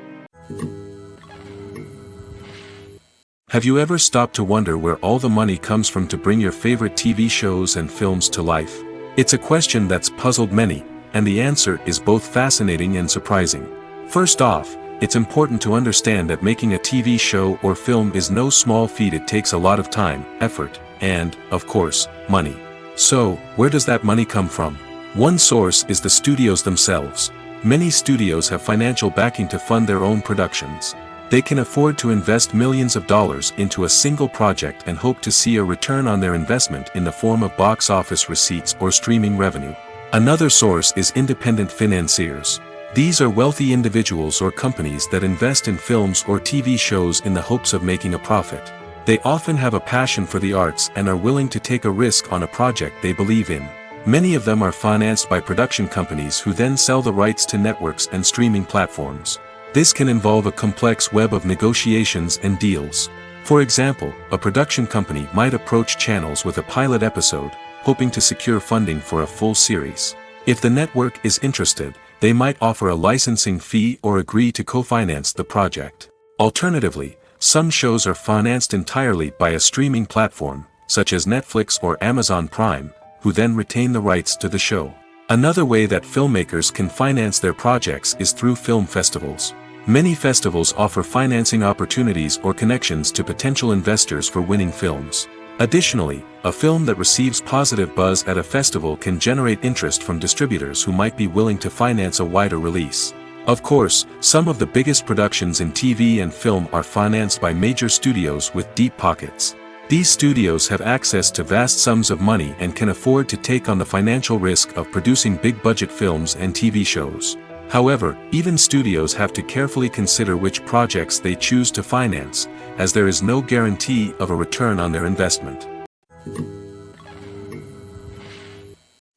Have you ever stopped to wonder where all the money comes from to bring your favorite TV shows and films to life? It's a question that's puzzled many, and the answer is both fascinating and surprising. First off, it's important to understand that making a TV show or film is no small feat. It takes a lot of time, effort, and, of course, money. So, where does that money come from? One source is the studios themselves. Many studios have financial backing to fund their own productions. They can afford to invest millions of dollars into a single project and hope to see a return on their investment in the form of box office receipts or streaming revenue. Another source is independent financiers. These are wealthy individuals or companies that invest in films or TV shows in the hopes of making a profit. They often have a passion for the arts and are willing to take a risk on a project they believe in. Many of them are financed by production companies who then sell the rights to networks and streaming platforms. This can involve a complex web of negotiations and deals. For example, a production company might approach channels with a pilot episode, hoping to secure funding for a full series. If the network is interested, they might offer a licensing fee or agree to co-finance the project. Alternatively, some shows are financed entirely by a streaming platform, such as Netflix or Amazon Prime, who then retain the rights to the show. Another way that filmmakers can finance their projects is through film festivals. Many festivals offer financing opportunities or connections to potential investors for winning films. Additionally, a film that receives positive buzz at a festival can generate interest from distributors who might be willing to finance a wider release. Of course, some of the biggest productions in TV and film are financed by major studios with deep pockets. These studios have access to vast sums of money and can afford to take on the financial risk of producing big-budget films and TV shows. However, even studios have to carefully consider which projects they choose to finance, as there is no guarantee of a return on their investment.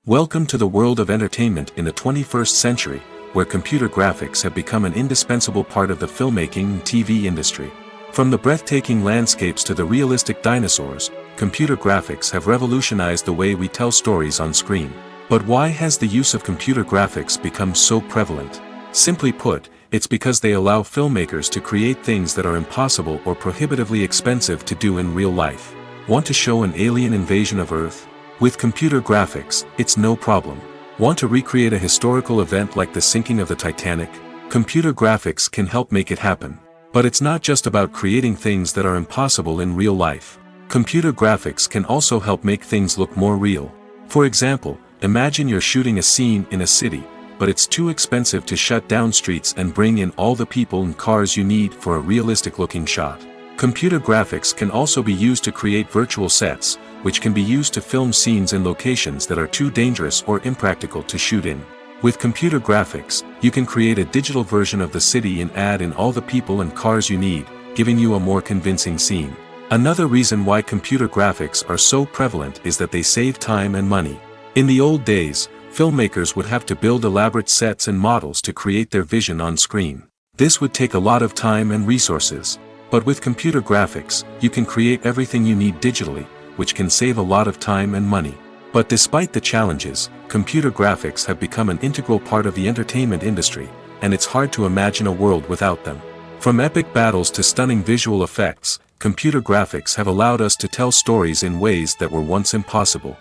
Welcome to the world of entertainment in the 21st century, where computer graphics have become an indispensable part of the filmmaking and TV industry. From the breathtaking landscapes to the realistic dinosaurs, computer graphics have revolutionized the way we tell stories on screen. But why has the use of computer graphics become so prevalent? Simply put, it's because they allow filmmakers to create things that are impossible or prohibitively expensive to do in real life. Want to show an alien invasion of Earth? With computer graphics, it's no problem. Want to recreate a historical event like the sinking of the Titanic? Computer graphics can help make it happen. But it's not just about creating things that are impossible in real life. Computer graphics can also help make things look more real. For example, imagine you're shooting a scene in a city, but it's too expensive to shut down streets and bring in all the people and cars you need for a realistic-looking shot. Computer graphics can also be used to create virtual sets, which can be used to film scenes in locations that are too dangerous or impractical to shoot in. With computer graphics, you can create a digital version of the city and add in all the people and cars you need, giving you a more convincing scene. Another reason why computer graphics are so prevalent is that they save time and money. In the old days, filmmakers would have to build elaborate sets and models to create their vision on screen. This would take a lot of time and resources. But with computer graphics, you can create everything you need digitally, which can save a lot of time and money. But despite the challenges, computer graphics have become an integral part of the entertainment industry, and it's hard to imagine a world without them. From epic battles to stunning visual effects, computer graphics have allowed us to tell stories in ways that were once impossible.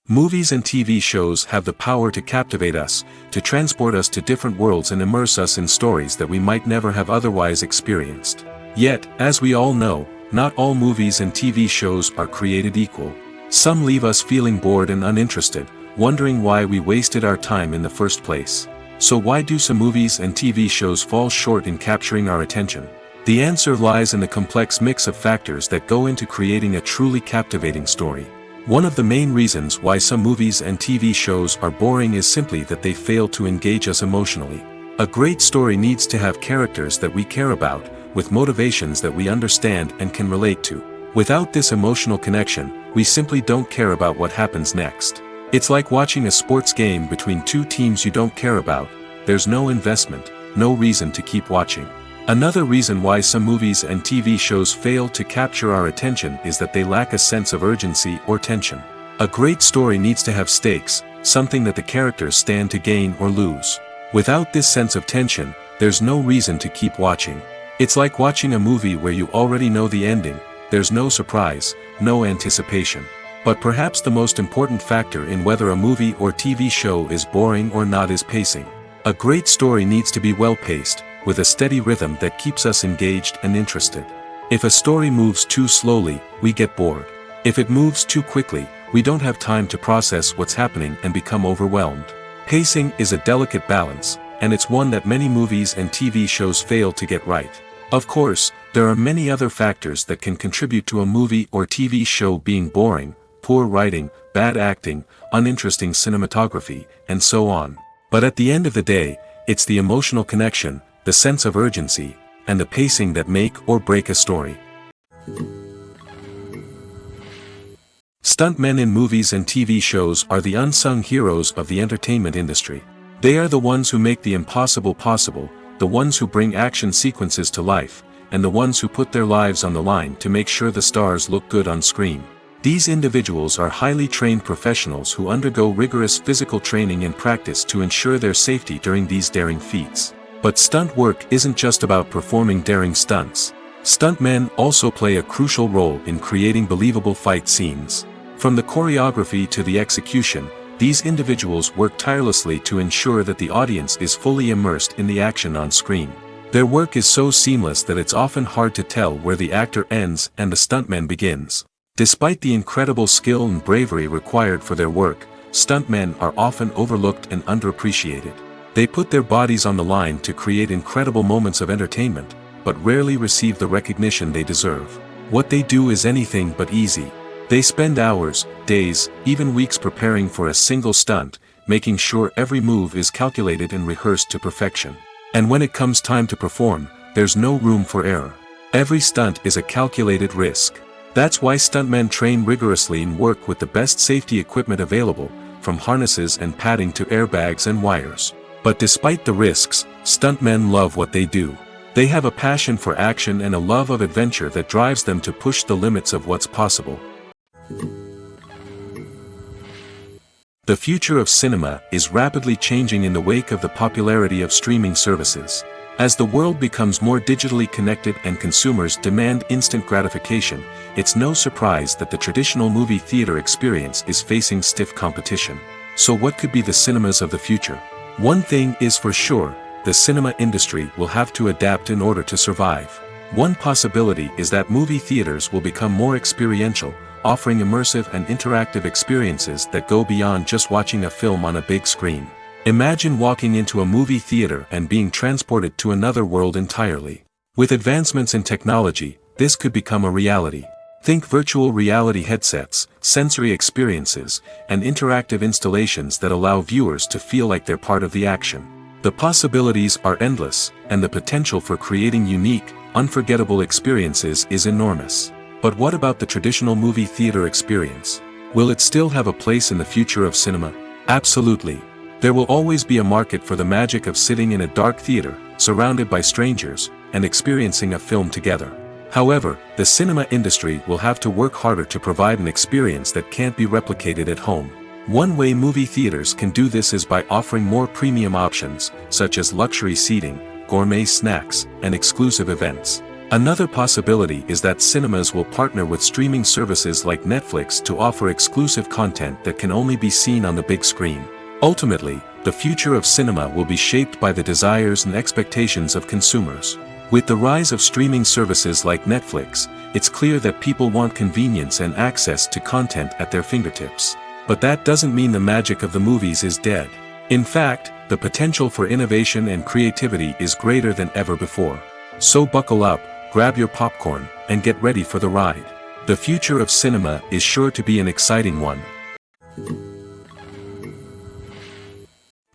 Movies and TV shows have the power to captivate us, to transport us to different worlds and immerse us in stories that we might never have otherwise experienced. Yet, as we all know, not all movies and TV shows are created equal. Some leave us feeling bored and uninterested, wondering why we wasted our time in the first place. So why do some movies and TV shows fall short in capturing our attention? The answer lies in the complex mix of factors that go into creating a truly captivating story. One of the main reasons why some movies and TV shows are boring is simply that they fail to engage us emotionally. A great story needs to have characters that we care about, with motivations that we understand and can relate to. Without this emotional connection, we simply don't care about what happens next. It's like watching a sports game between two teams you don't care about. There's no investment, no reason to keep watching. Another reason why some movies and TV shows fail to capture our attention is that they lack a sense of urgency or tension. A great story needs to have stakes, something that the characters stand to gain or lose. Without this sense of tension, there's no reason to keep watching. It's like watching a movie where you already know the ending. There's no surprise, no anticipation. But perhaps the most important factor in whether a movie or TV show is boring or not is pacing. A great story needs to be well-paced, with a steady rhythm that keeps us engaged and interested. If a story moves too slowly, we get bored. If it moves too quickly, we don't have time to process what's happening and become overwhelmed. Pacing is a delicate balance, and it's one that many movies and TV shows fail to get right. Of course, there are many other factors that can contribute to a movie or TV show being boring: poor writing, bad acting, uninteresting cinematography, and so on. But at the end of the day, it's the emotional connection, the sense of urgency, and the pacing that make or break a story. Stuntmen in movies and TV shows are the unsung heroes of the entertainment industry. They are the ones who make the impossible possible, the ones who bring action sequences to life, and the ones who put their lives on the line to make sure the stars look good on screen. These individuals are highly trained professionals who undergo rigorous physical training and practice to ensure their safety during these daring feats. But stunt work isn't just about performing daring stunts. Stuntmen also play a crucial role in creating believable fight scenes. From the choreography to the execution, these individuals work tirelessly to ensure that the audience is fully immersed in the action on screen. Their work is so seamless that it's often hard to tell where the actor ends and the stuntman begins. Despite the incredible skill and bravery required for their work, stuntmen are often overlooked and underappreciated. They put their bodies on the line to create incredible moments of entertainment, but rarely receive the recognition they deserve. What they do is anything but easy. They spend hours, days, even weeks preparing for a single stunt, making sure every move is calculated and rehearsed to perfection. And when it comes time to perform, there's no room for error. Every stunt is a calculated risk. That's why stuntmen train rigorously and work with the best safety equipment available, from harnesses and padding to airbags and wires. But despite the risks, stuntmen love what they do. They have a passion for action and a love of adventure that drives them to push the limits of what's possible. The future of cinema is rapidly changing in the wake of the popularity of streaming services. As the world becomes more digitally connected and consumers demand instant gratification, it's no surprise that the traditional movie theater experience is facing stiff competition. So what could be the cinemas of the future? One thing is for sure, the cinema industry will have to adapt in order to survive. One possibility is that movie theaters will become more experiential, offering immersive and interactive experiences that go beyond just watching a film on a big screen. Imagine walking into a movie theater and being transported to another world entirely. With advancements in technology, this could become a reality. Think virtual reality headsets, sensory experiences, and interactive installations that allow viewers to feel like they're part of the action. The possibilities are endless, and the potential for creating unique, unforgettable experiences is enormous. But what about the traditional movie theater experience? Will it still have a place in the future of cinema? Absolutely. There will always be a market for the magic of sitting in a dark theater, surrounded by strangers, and experiencing a film together. However, the cinema industry will have to work harder to provide an experience that can't be replicated at home. One way movie theaters can do this is by offering more premium options, such as luxury seating, gourmet snacks, and exclusive events. Another possibility is that cinemas will partner with streaming services like Netflix to offer exclusive content that can only be seen on the big screen. Ultimately, the future of cinema will be shaped by the desires and expectations of consumers. With the rise of streaming services like Netflix, it's clear that people want convenience and access to content at their fingertips. But that doesn't mean the magic of the movies is dead. In fact, the potential for innovation and creativity is greater than ever before. So buckle up, grab your popcorn, and get ready for the ride. The future of cinema is sure to be an exciting one.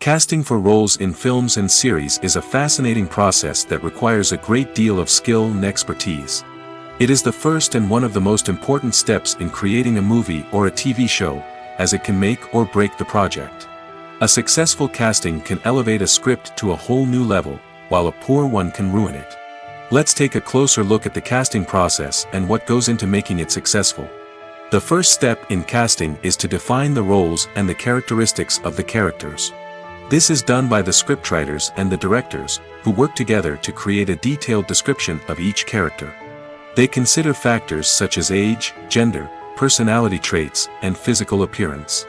Casting for roles in films and series is a fascinating process that requires a great deal of skill and expertise. It is the first and one of the most important steps in creating a movie or a TV show, as it can make or break the project. A successful casting can elevate a script to a whole new level, while a poor one can ruin it. Let's take a closer look at the casting process and what goes into making it successful. The first step in casting is to define the roles and the characteristics of the characters. This is done by the scriptwriters and the directors, who work together to create a detailed description of each character. They consider factors such as age, gender, personality traits, and physical appearance.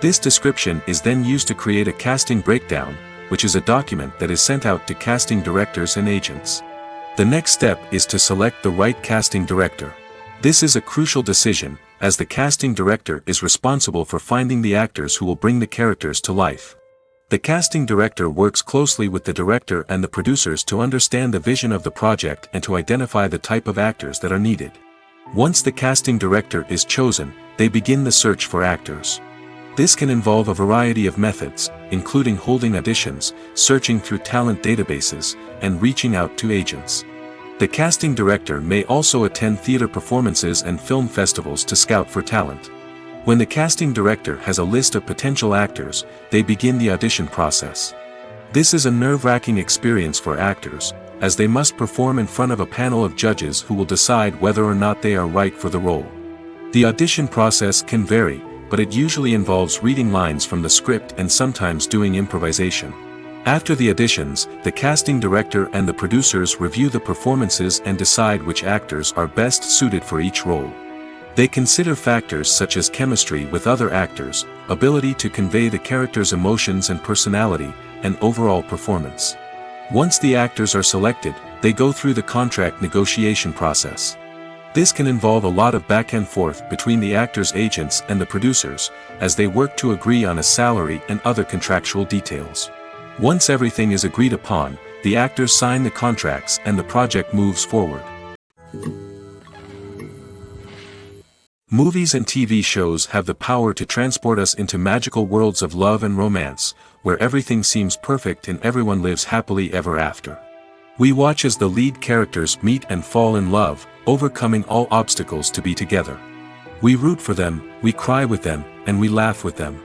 This description is then used to create a casting breakdown, which is a document that is sent out to casting directors and agents. The next step is to select the right casting director. This is a crucial decision, as the casting director is responsible for finding the actors who will bring the characters to life. The casting director works closely with the director and the producers to understand the vision of the project and to identify the type of actors that are needed. Once the casting director is chosen, they begin the search for actors. This can involve a variety of methods, including holding auditions, searching through talent databases, and reaching out to agents. The casting director may also attend theater performances and film festivals to scout for talent. When the casting director has a list of potential actors, they begin the audition process. This is a nerve-wracking experience for actors, as they must perform in front of a panel of judges who will decide whether or not they are right for the role. The audition process can vary, but it usually involves reading lines from the script and sometimes doing improvisation. After the auditions, the casting director and the producers review the performances and decide which actors are best suited for each role. They consider factors such as chemistry with other actors, ability to convey the character's emotions and personality, and overall performance. Once the actors are selected, they go through the contract negotiation process. This can involve a lot of back and forth between the actors' agents and the producers, as they work to agree on a salary and other contractual details. Once everything is agreed upon, the actors sign the contracts and the project moves forward. Movies and TV shows have the power to transport us into magical worlds of love and romance, where everything seems perfect and everyone lives happily ever after. We watch as the lead characters meet and fall in love, overcoming all obstacles to be together. We root for them, we cry with them, and we laugh with them.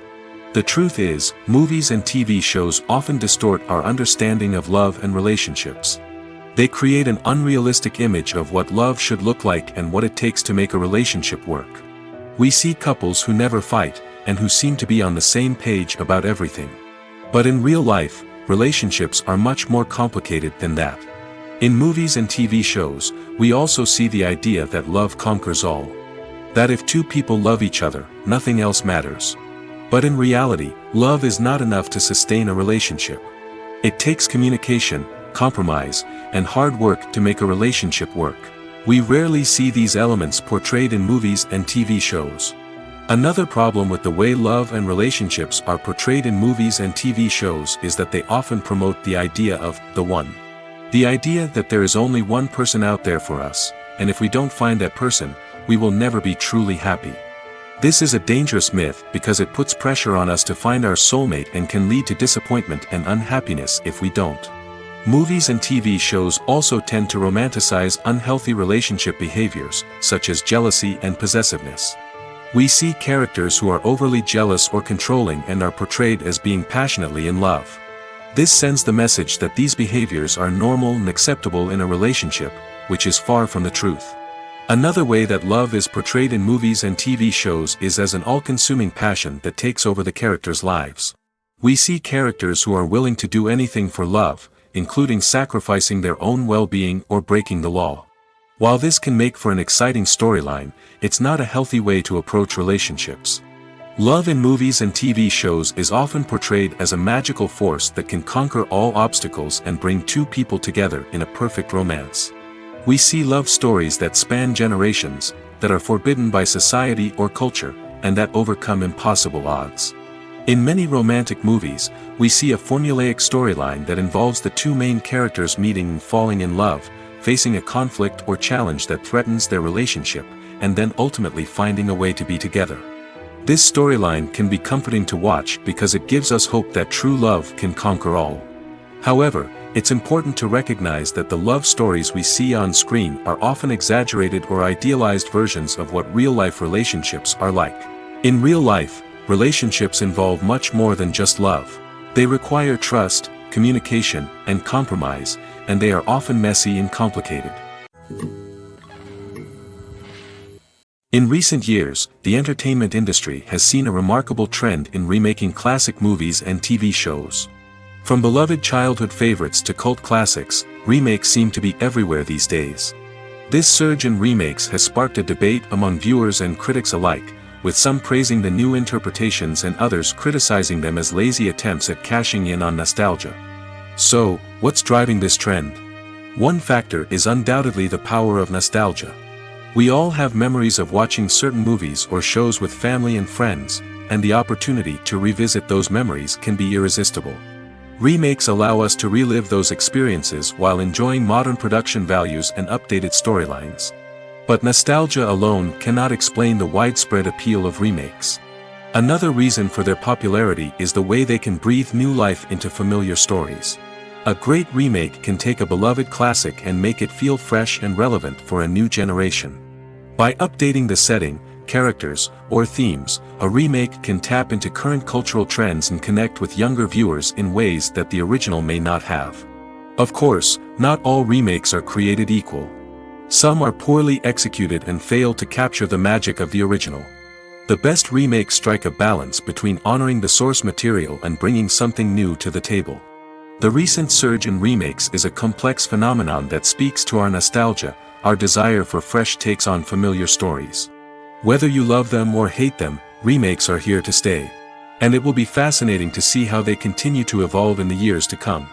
The truth is, movies and TV shows often distort our understanding of love and relationships. They create an unrealistic image of what love should look like and what it takes to make a relationship work. We see couples who never fight, and who seem to be on the same page about everything. But in real life, relationships are much more complicated than that. In movies and TV shows, we also see the idea that love conquers all. That if two people love each other, nothing else matters. But in reality, love is not enough to sustain a relationship. It takes communication, compromise, and hard work to make a relationship work. We rarely see these elements portrayed in movies and TV shows. Another problem with the way love and relationships are portrayed in movies and TV shows is that they often promote the idea of the one. The idea that there is only one person out there for us, and if we don't find that person, we will never be truly happy. This is a dangerous myth because it puts pressure on us to find our soulmate and can lead to disappointment and unhappiness if we don't. Movies and TV shows also tend to romanticize unhealthy relationship behaviors, such as jealousy and possessiveness. We see characters who are overly jealous or controlling and are portrayed as being passionately in love. This sends the message that these behaviors are normal and acceptable in a relationship, which is far from the truth. Another way that love is portrayed in movies and TV shows is as an all-consuming passion that takes over the characters' lives. We see characters who are willing to do anything for love, including sacrificing their own well-being or breaking the law. While this can make for an exciting storyline, it's not a healthy way to approach relationships. Love in movies and TV shows is often portrayed as a magical force that can conquer all obstacles and bring two people together in a perfect romance. We see love stories that span generations, that are forbidden by society or culture, and that overcome impossible odds. In many romantic movies, we see a formulaic storyline that involves the two main characters meeting and falling in love, facing a conflict or challenge that threatens their relationship, and then ultimately finding a way to be together. This storyline can be comforting to watch because it gives us hope that true love can conquer all. However, it's important to recognize that the love stories we see on screen are often exaggerated or idealized versions of what real-life relationships are like. In real life, relationships involve much more than just love. They require trust, communication, and compromise, and they are often messy and complicated. In recent years, the entertainment industry has seen a remarkable trend in remaking classic movies and TV shows. From beloved childhood favorites to cult classics, remakes seem to be everywhere these days. This surge in remakes has sparked a debate among viewers and critics alike, with some praising the new interpretations and others criticizing them as lazy attempts at cashing in on nostalgia. So, what's driving this trend? One factor is undoubtedly the power of nostalgia. We all have memories of watching certain movies or shows with family and friends, and the opportunity to revisit those memories can be irresistible. Remakes allow us to relive those experiences while enjoying modern production values and updated storylines. But nostalgia alone cannot explain the widespread appeal of remakes. Another reason for their popularity is the way they can breathe new life into familiar stories. A great remake can take a beloved classic and make it feel fresh and relevant for a new generation. By updating the setting, characters, or themes, a remake can tap into current cultural trends and connect with younger viewers in ways that the original may not have. Of course, not all remakes are created equal. Some are poorly executed and fail to capture the magic of the original. The best remakes strike a balance between honoring the source material and bringing something new to the table. The recent surge in remakes is a complex phenomenon that speaks to our nostalgia, our desire for fresh takes on familiar stories. Whether you love them or hate them, remakes are here to stay. And it will be fascinating to see how they continue to evolve in the years to come.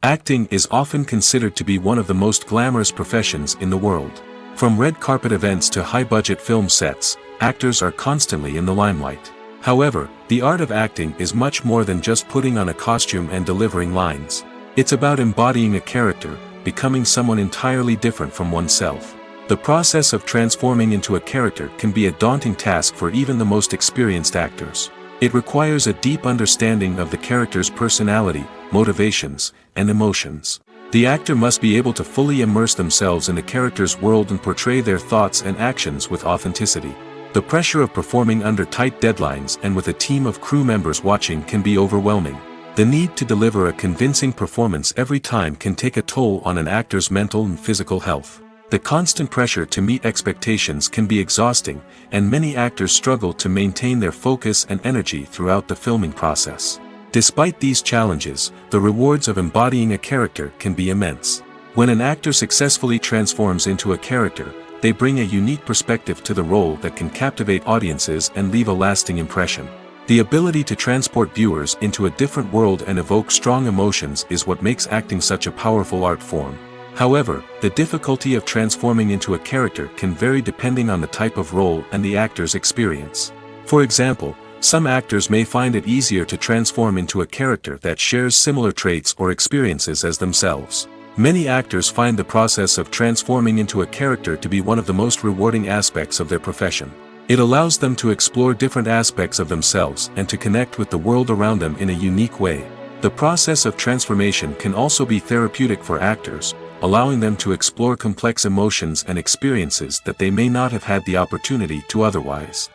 Acting is often considered to be one of the most glamorous professions in the world. From red carpet events to high-budget film sets, actors are constantly in the limelight. However, the art of acting is much more than just putting on a costume and delivering lines. It's about embodying a character, becoming someone entirely different from oneself. The process of transforming into a character can be a daunting task for even the most experienced actors. It requires a deep understanding of the character's personality, motivations, and emotions. The actor must be able to fully immerse themselves in the character's world and portray their thoughts and actions with authenticity. The pressure of performing under tight deadlines and with a team of crew members watching can be overwhelming. The need to deliver a convincing performance every time can take a toll on an actor's mental and physical health. The constant pressure to meet expectations can be exhausting, and many actors struggle to maintain their focus and energy throughout the filming process. Despite these challenges, the rewards of embodying a character can be immense. When an actor successfully transforms into a character, they bring a unique perspective to the role that can captivate audiences and leave a lasting impression. The ability to transport viewers into a different world and evoke strong emotions is what makes acting such a powerful art form. However, the difficulty of transforming into a character can vary depending on the type of role and the actor's experience. For example, some actors may find it easier to transform into a character that shares similar traits or experiences as themselves. Many actors find the process of transforming into a character to be one of the most rewarding aspects of their profession. It allows them to explore different aspects of themselves and to connect with the world around them in a unique way. The process of transformation can also be therapeutic for actors, allowing them to explore complex emotions and experiences that they may not have had the opportunity to otherwise.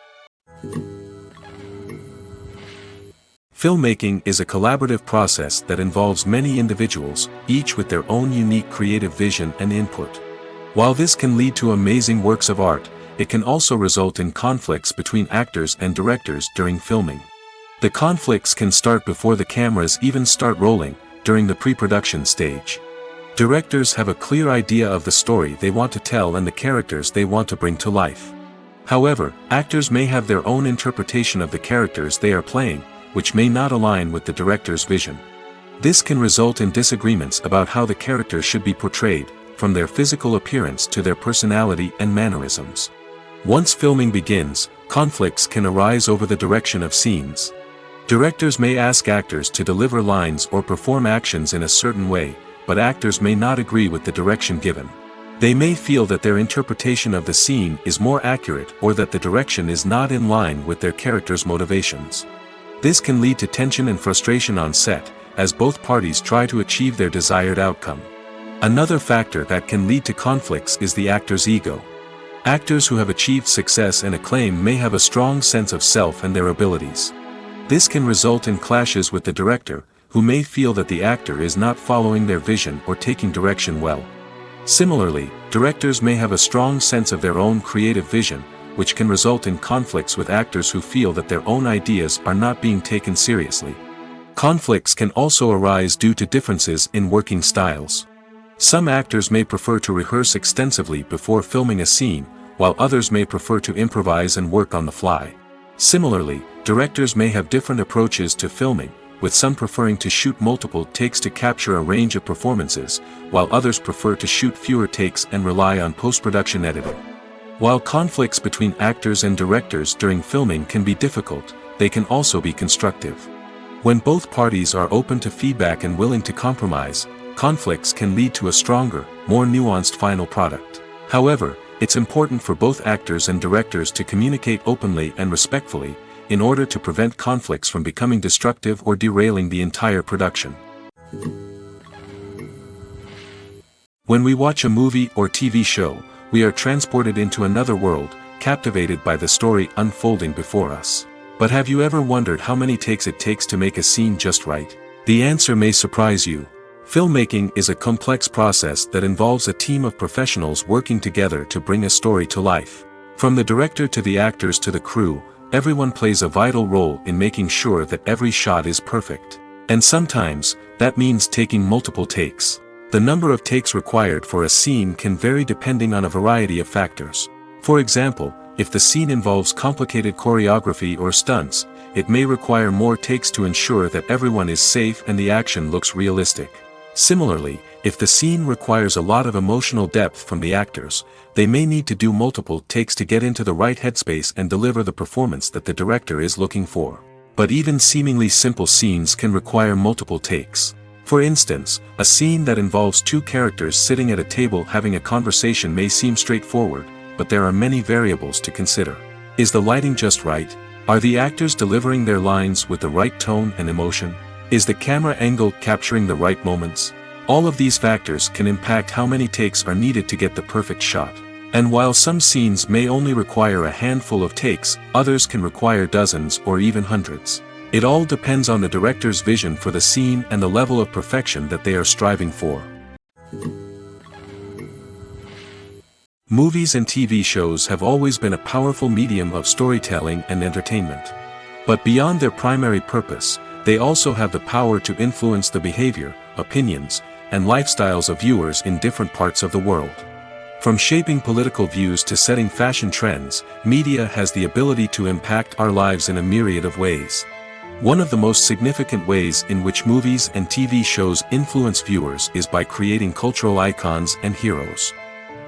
Filmmaking is a collaborative process that involves many individuals, each with their own unique creative vision and input. While this can lead to amazing works of art, it can also result in conflicts between actors and directors during filming. The conflicts can start before the cameras even start rolling, during the pre-production stage. Directors have a clear idea of the story they want to tell and the characters they want to bring to life. However, actors may have their own interpretation of the characters they are playing, which may not align with the director's vision. This can result in disagreements about how the characters should be portrayed, from their physical appearance to their personality and mannerisms. Once filming begins, conflicts can arise over the direction of scenes. Directors may ask actors to deliver lines or perform actions in a certain way, but actors may not agree with the direction given. They may feel that their interpretation of the scene is more accurate or that the direction is not in line with their character's motivations. This can lead to tension and frustration on set, as both parties try to achieve their desired outcome. Another factor that can lead to conflicts is the actor's ego. Actors who have achieved success and acclaim may have a strong sense of self and their abilities. This can result in clashes with the director, who may feel that the actor is not following their vision or taking direction well. Similarly, directors may have a strong sense of their own creative vision, which can result in conflicts with actors who feel that their own ideas are not being taken seriously. Conflicts can also arise due to differences in working styles. Some actors may prefer to rehearse extensively before filming a scene, while others may prefer to improvise and work on the fly. Similarly, directors may have different approaches to filming, with some preferring to shoot multiple takes to capture a range of performances, while others prefer to shoot fewer takes and rely on post-production editing. While conflicts between actors and directors during filming can be difficult, they can also be constructive. When both parties are open to feedback and willing to compromise, conflicts can lead to a stronger, more nuanced final product. However, it's important for both actors and directors to communicate openly and respectfully, in order to prevent conflicts from becoming destructive or derailing the entire production. When we watch a movie or TV show, we are transported into another world, captivated by the story unfolding before us. But have you ever wondered how many takes it takes to make a scene just right? The answer may surprise you. Filmmaking is a complex process that involves a team of professionals working together to bring a story to life. From the director to the actors to the crew, everyone plays a vital role in making sure that every shot is perfect. And sometimes, that means taking multiple takes. The number of takes required for a scene can vary depending on a variety of factors. For example, if the scene involves complicated choreography or stunts, it may require more takes to ensure that everyone is safe and the action looks realistic. Similarly, if the scene requires a lot of emotional depth from the actors, they may need to do multiple takes to get into the right headspace and deliver the performance that the director is looking for. But even seemingly simple scenes can require multiple takes. For instance, a scene that involves two characters sitting at a table having a conversation may seem straightforward, but there are many variables to consider. Is the lighting just right? Are the actors delivering their lines with the right tone and emotion? Is the camera angle capturing the right moments? All of these factors can impact how many takes are needed to get the perfect shot. And while some scenes may only require a handful of takes, others can require dozens or even hundreds. It all depends on the director's vision for the scene and the level of perfection that they are striving for. Movies and TV shows have always been a powerful medium of storytelling and entertainment. But beyond their primary purpose, they also have the power to influence the behavior, opinions, and lifestyles of viewers in different parts of the world. From shaping political views to setting fashion trends, media has the ability to impact our lives in a myriad of ways. One of the most significant ways in which movies and TV shows influence viewers is by creating cultural icons and heroes.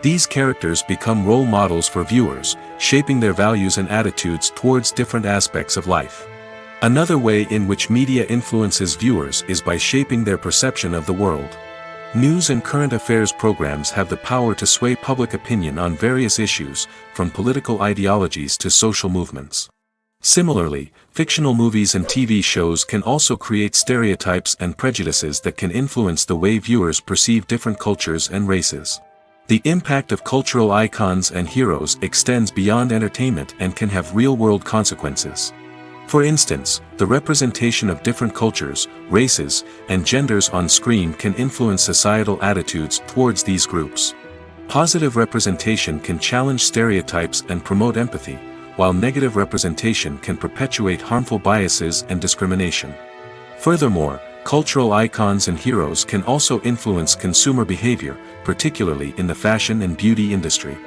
These characters become role models for viewers, shaping their values and attitudes towards different aspects of life. Another way in which media influences viewers is by shaping their perception of the world. News and current affairs programs have the power to sway public opinion on various issues, from political ideologies to social movements. Similarly, fictional movies and TV shows can also create stereotypes and prejudices that can influence the way viewers perceive different cultures and races. The impact of cultural icons and heroes extends beyond entertainment and can have real-world consequences. For instance, the representation of different cultures, races, and genders on screen can influence societal attitudes towards these groups. Positive representation can challenge stereotypes and promote empathy, while negative representation can perpetuate harmful biases and discrimination. Furthermore, cultural icons and heroes can also influence consumer behavior, particularly in the fashion and beauty industry.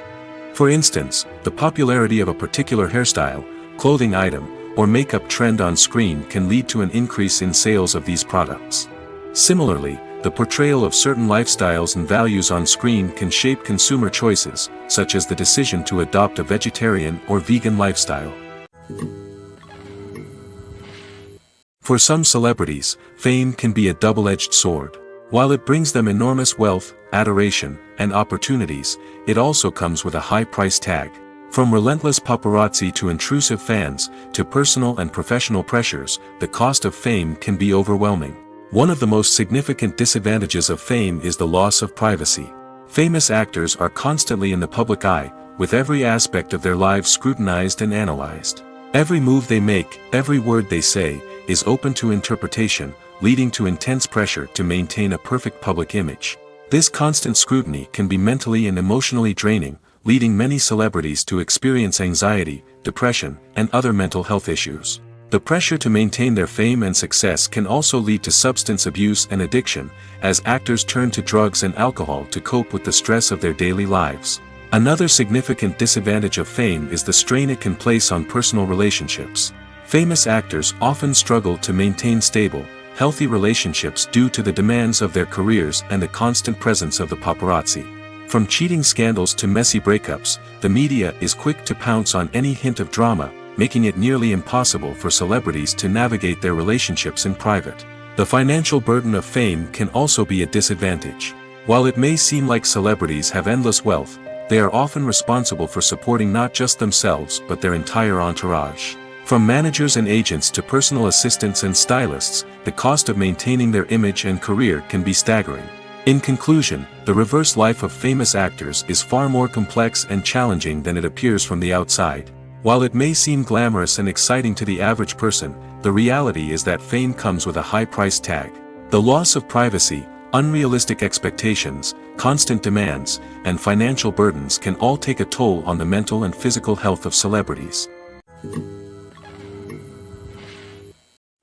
For instance, the popularity of a particular hairstyle, clothing item, or makeup trend on screen can lead to an increase in sales of these products. Similarly, the portrayal of certain lifestyles and values on screen can shape consumer choices, such as the decision to adopt a vegetarian or vegan lifestyle. For some celebrities, fame can be a double-edged sword. While it brings them enormous wealth, adoration, and opportunities, it also comes with a high price tag. From relentless paparazzi to intrusive fans, to personal and professional pressures, the cost of fame can be overwhelming. One of the most significant disadvantages of fame is the loss of privacy. Famous actors are constantly in the public eye, with every aspect of their lives scrutinized and analyzed. Every move they make, every word they say, is open to interpretation, leading to intense pressure to maintain a perfect public image. This constant scrutiny can be mentally and emotionally draining, leading many celebrities to experience anxiety, depression, and other mental health issues. The pressure to maintain their fame and success can also lead to substance abuse and addiction, as actors turn to drugs and alcohol to cope with the stress of their daily lives. Another significant disadvantage of fame is the strain it can place on personal relationships. Famous actors often struggle to maintain stable, healthy relationships due to the demands of their careers and the constant presence of the paparazzi. From cheating scandals to messy breakups, the media is quick to pounce on any hint of drama, making it nearly impossible for celebrities to navigate their relationships in private. The financial burden of fame can also be a disadvantage. While it may seem like celebrities have endless wealth, they are often responsible for supporting not just themselves but their entire entourage. From managers and agents to personal assistants and stylists, the cost of maintaining their image and career can be staggering. In conclusion, the reverse life of famous actors is far more complex and challenging than it appears from the outside. While it may seem glamorous and exciting to the average person, the reality is that fame comes with a high price tag. The loss of privacy, unrealistic expectations, constant demands, and financial burdens can all take a toll on the mental and physical health of celebrities.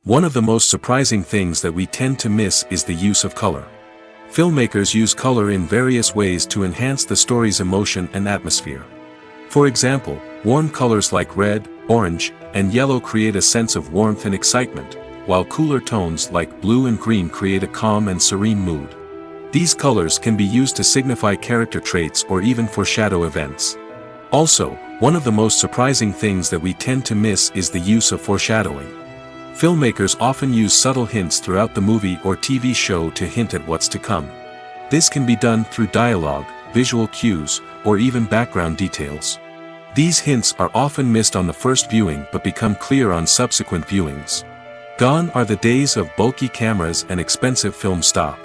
One of the most surprising things that we tend to miss is the use of color. Filmmakers use color in various ways to enhance the story's emotion and atmosphere. For example, warm colors like red, orange, and yellow create a sense of warmth and excitement, while cooler tones like blue and green create a calm and serene mood. These colors can be used to signify character traits or even foreshadow events. Also, one of the most surprising things that we tend to miss is the use of foreshadowing. Filmmakers often use subtle hints throughout the movie or TV show to hint at what's to come. This can be done through dialogue, visual cues, or even background details. These hints are often missed on the first viewing but become clear on subsequent viewings. Gone are the days of bulky cameras and expensive film stock.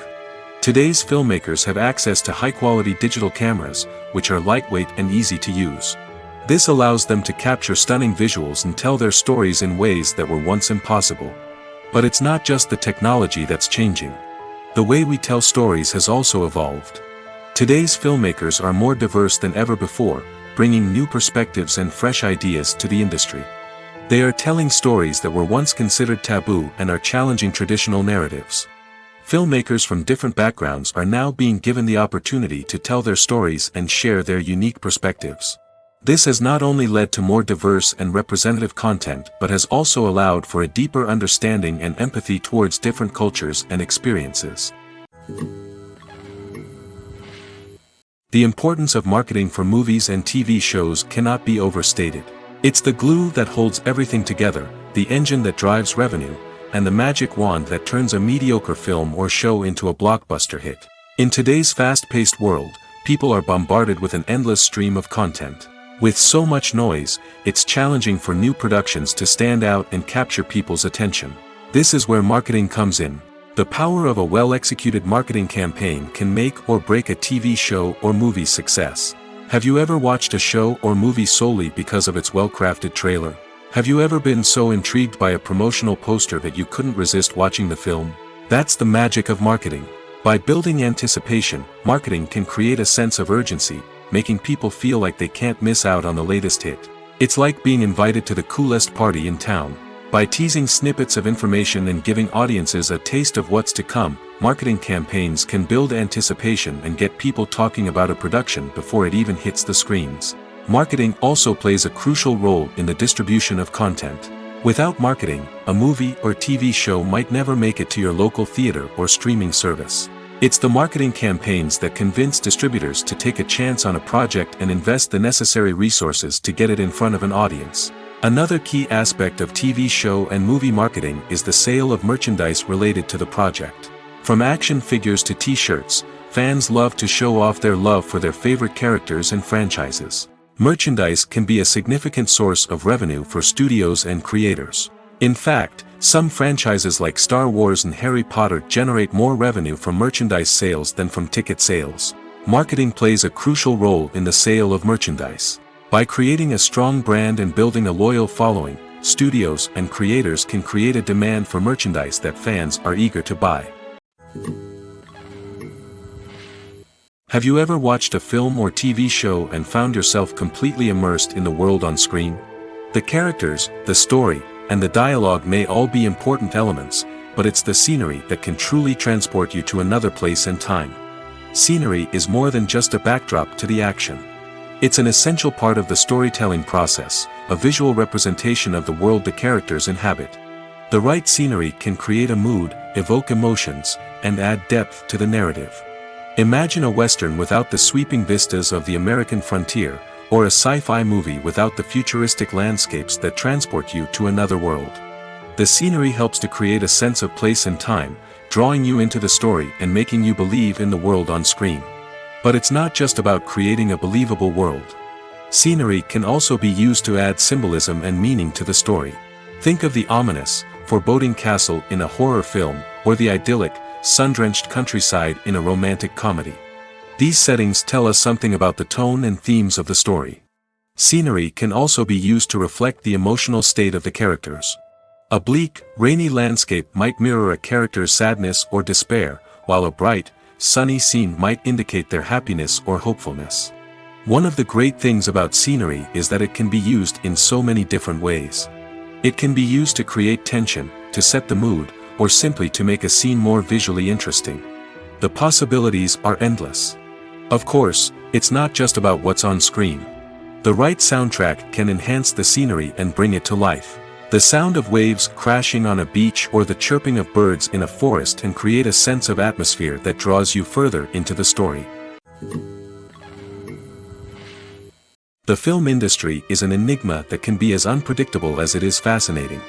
Today's filmmakers have access to high-quality digital cameras, which are lightweight and easy to use. This allows them to capture stunning visuals and tell their stories in ways that were once impossible. But it's not just the technology that's changing. The way we tell stories has also evolved. Today's filmmakers are more diverse than ever before, bringing new perspectives and fresh ideas to the industry. They are telling stories that were once considered taboo and are challenging traditional narratives. Filmmakers from different backgrounds are now being given the opportunity to tell their stories and share their unique perspectives. This has not only led to more diverse and representative content but has also allowed for a deeper understanding and empathy towards different cultures and experiences. The importance of marketing for movies and TV shows cannot be overstated. It's the glue that holds everything together, the engine that drives revenue, and the magic wand that turns a mediocre film or show into a blockbuster hit. In today's fast-paced world, people are bombarded with an endless stream of content. With so much noise, it's challenging for new productions to stand out and capture people's attention. This is where marketing comes in. The power of a well-executed marketing campaign can make or break a TV show or movie's success. Have you ever watched a show or movie solely because of its well-crafted trailer? Have you ever been so intrigued by a promotional poster that you couldn't resist watching the film? That's the magic of marketing. By building anticipation, marketing can create a sense of urgency, making people feel like they can't miss out on the latest hit. It's like being invited to the coolest party in town. By teasing snippets of information and giving audiences a taste of what's to come, marketing campaigns can build anticipation and get people talking about a production before it even hits the screens. Marketing also plays a crucial role in the distribution of content. Without marketing, a movie or TV show might never make it to your local theater or streaming service. It's the marketing campaigns that convince distributors to take a chance on a project and invest the necessary resources to get it in front of an audience. Another key aspect of TV show and movie marketing is the sale of merchandise related to the project. From action figures to t-shirts, fans love to show off their love for their favorite characters and franchises. Merchandise can be a significant source of revenue for studios and creators. In fact, some franchises like Star Wars and Harry Potter generate more revenue from merchandise sales than from ticket sales. Marketing plays a crucial role in the sale of merchandise. By creating a strong brand and building a loyal following, studios and creators can create a demand for merchandise that fans are eager to buy. Have you ever watched a film or TV show and found yourself completely immersed in the world on screen? The characters, the story, and the dialogue may all be important elements, but it's the scenery that can truly transport you to another place and time. Scenery is more than just a backdrop to the action. It's an essential part of the storytelling process, a visual representation of the world the characters inhabit. The right scenery can create a mood, evoke emotions, and add depth to the narrative. Imagine a Western without the sweeping vistas of the American frontier, or a sci-fi movie without the futuristic landscapes that transport you to another world. The scenery helps to create a sense of place and time, drawing you into the story and making you believe in the world on screen. But it's not just about creating a believable world. Scenery can also be used to add symbolism and meaning to the story. Think of the ominous, foreboding castle in a horror film, or the idyllic, sun-drenched countryside in a romantic comedy. These settings tell us something about the tone and themes of the story. Scenery can also be used to reflect the emotional state of the characters. A bleak, rainy landscape might mirror a character's sadness or despair, while a bright, sunny scene might indicate their happiness or hopefulness. One of the great things about scenery is that it can be used in so many different ways. It can be used to create tension, to set the mood, or simply to make a scene more visually interesting. The possibilities are endless. Of course, it's not just about what's on screen. The right soundtrack can enhance the scenery and bring it to life. The sound of waves crashing on a beach or the chirping of birds in a forest can create a sense of atmosphere that draws you further into the story. The film industry is an enigma that can be as unpredictable as it is fascinating.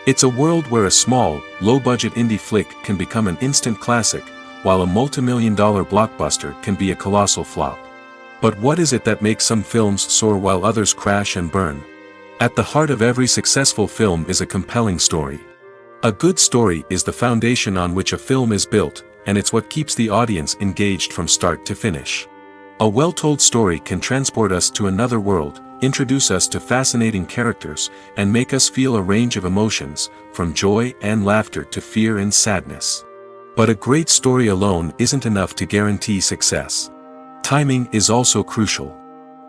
It's a world where a small, low-budget indie flick can become an instant classic, while a multi-million-dollar blockbuster can be a colossal flop. But what is it that makes some films soar while others crash and burn? At the heart of every successful film is a compelling story. A good story is the foundation on which a film is built, and it's what keeps the audience engaged from start to finish. A well-told story can transport us to another world, introduce us to fascinating characters, and make us feel a range of emotions, from joy and laughter to fear and sadness. But a great story alone isn't enough to guarantee success. Timing is also crucial.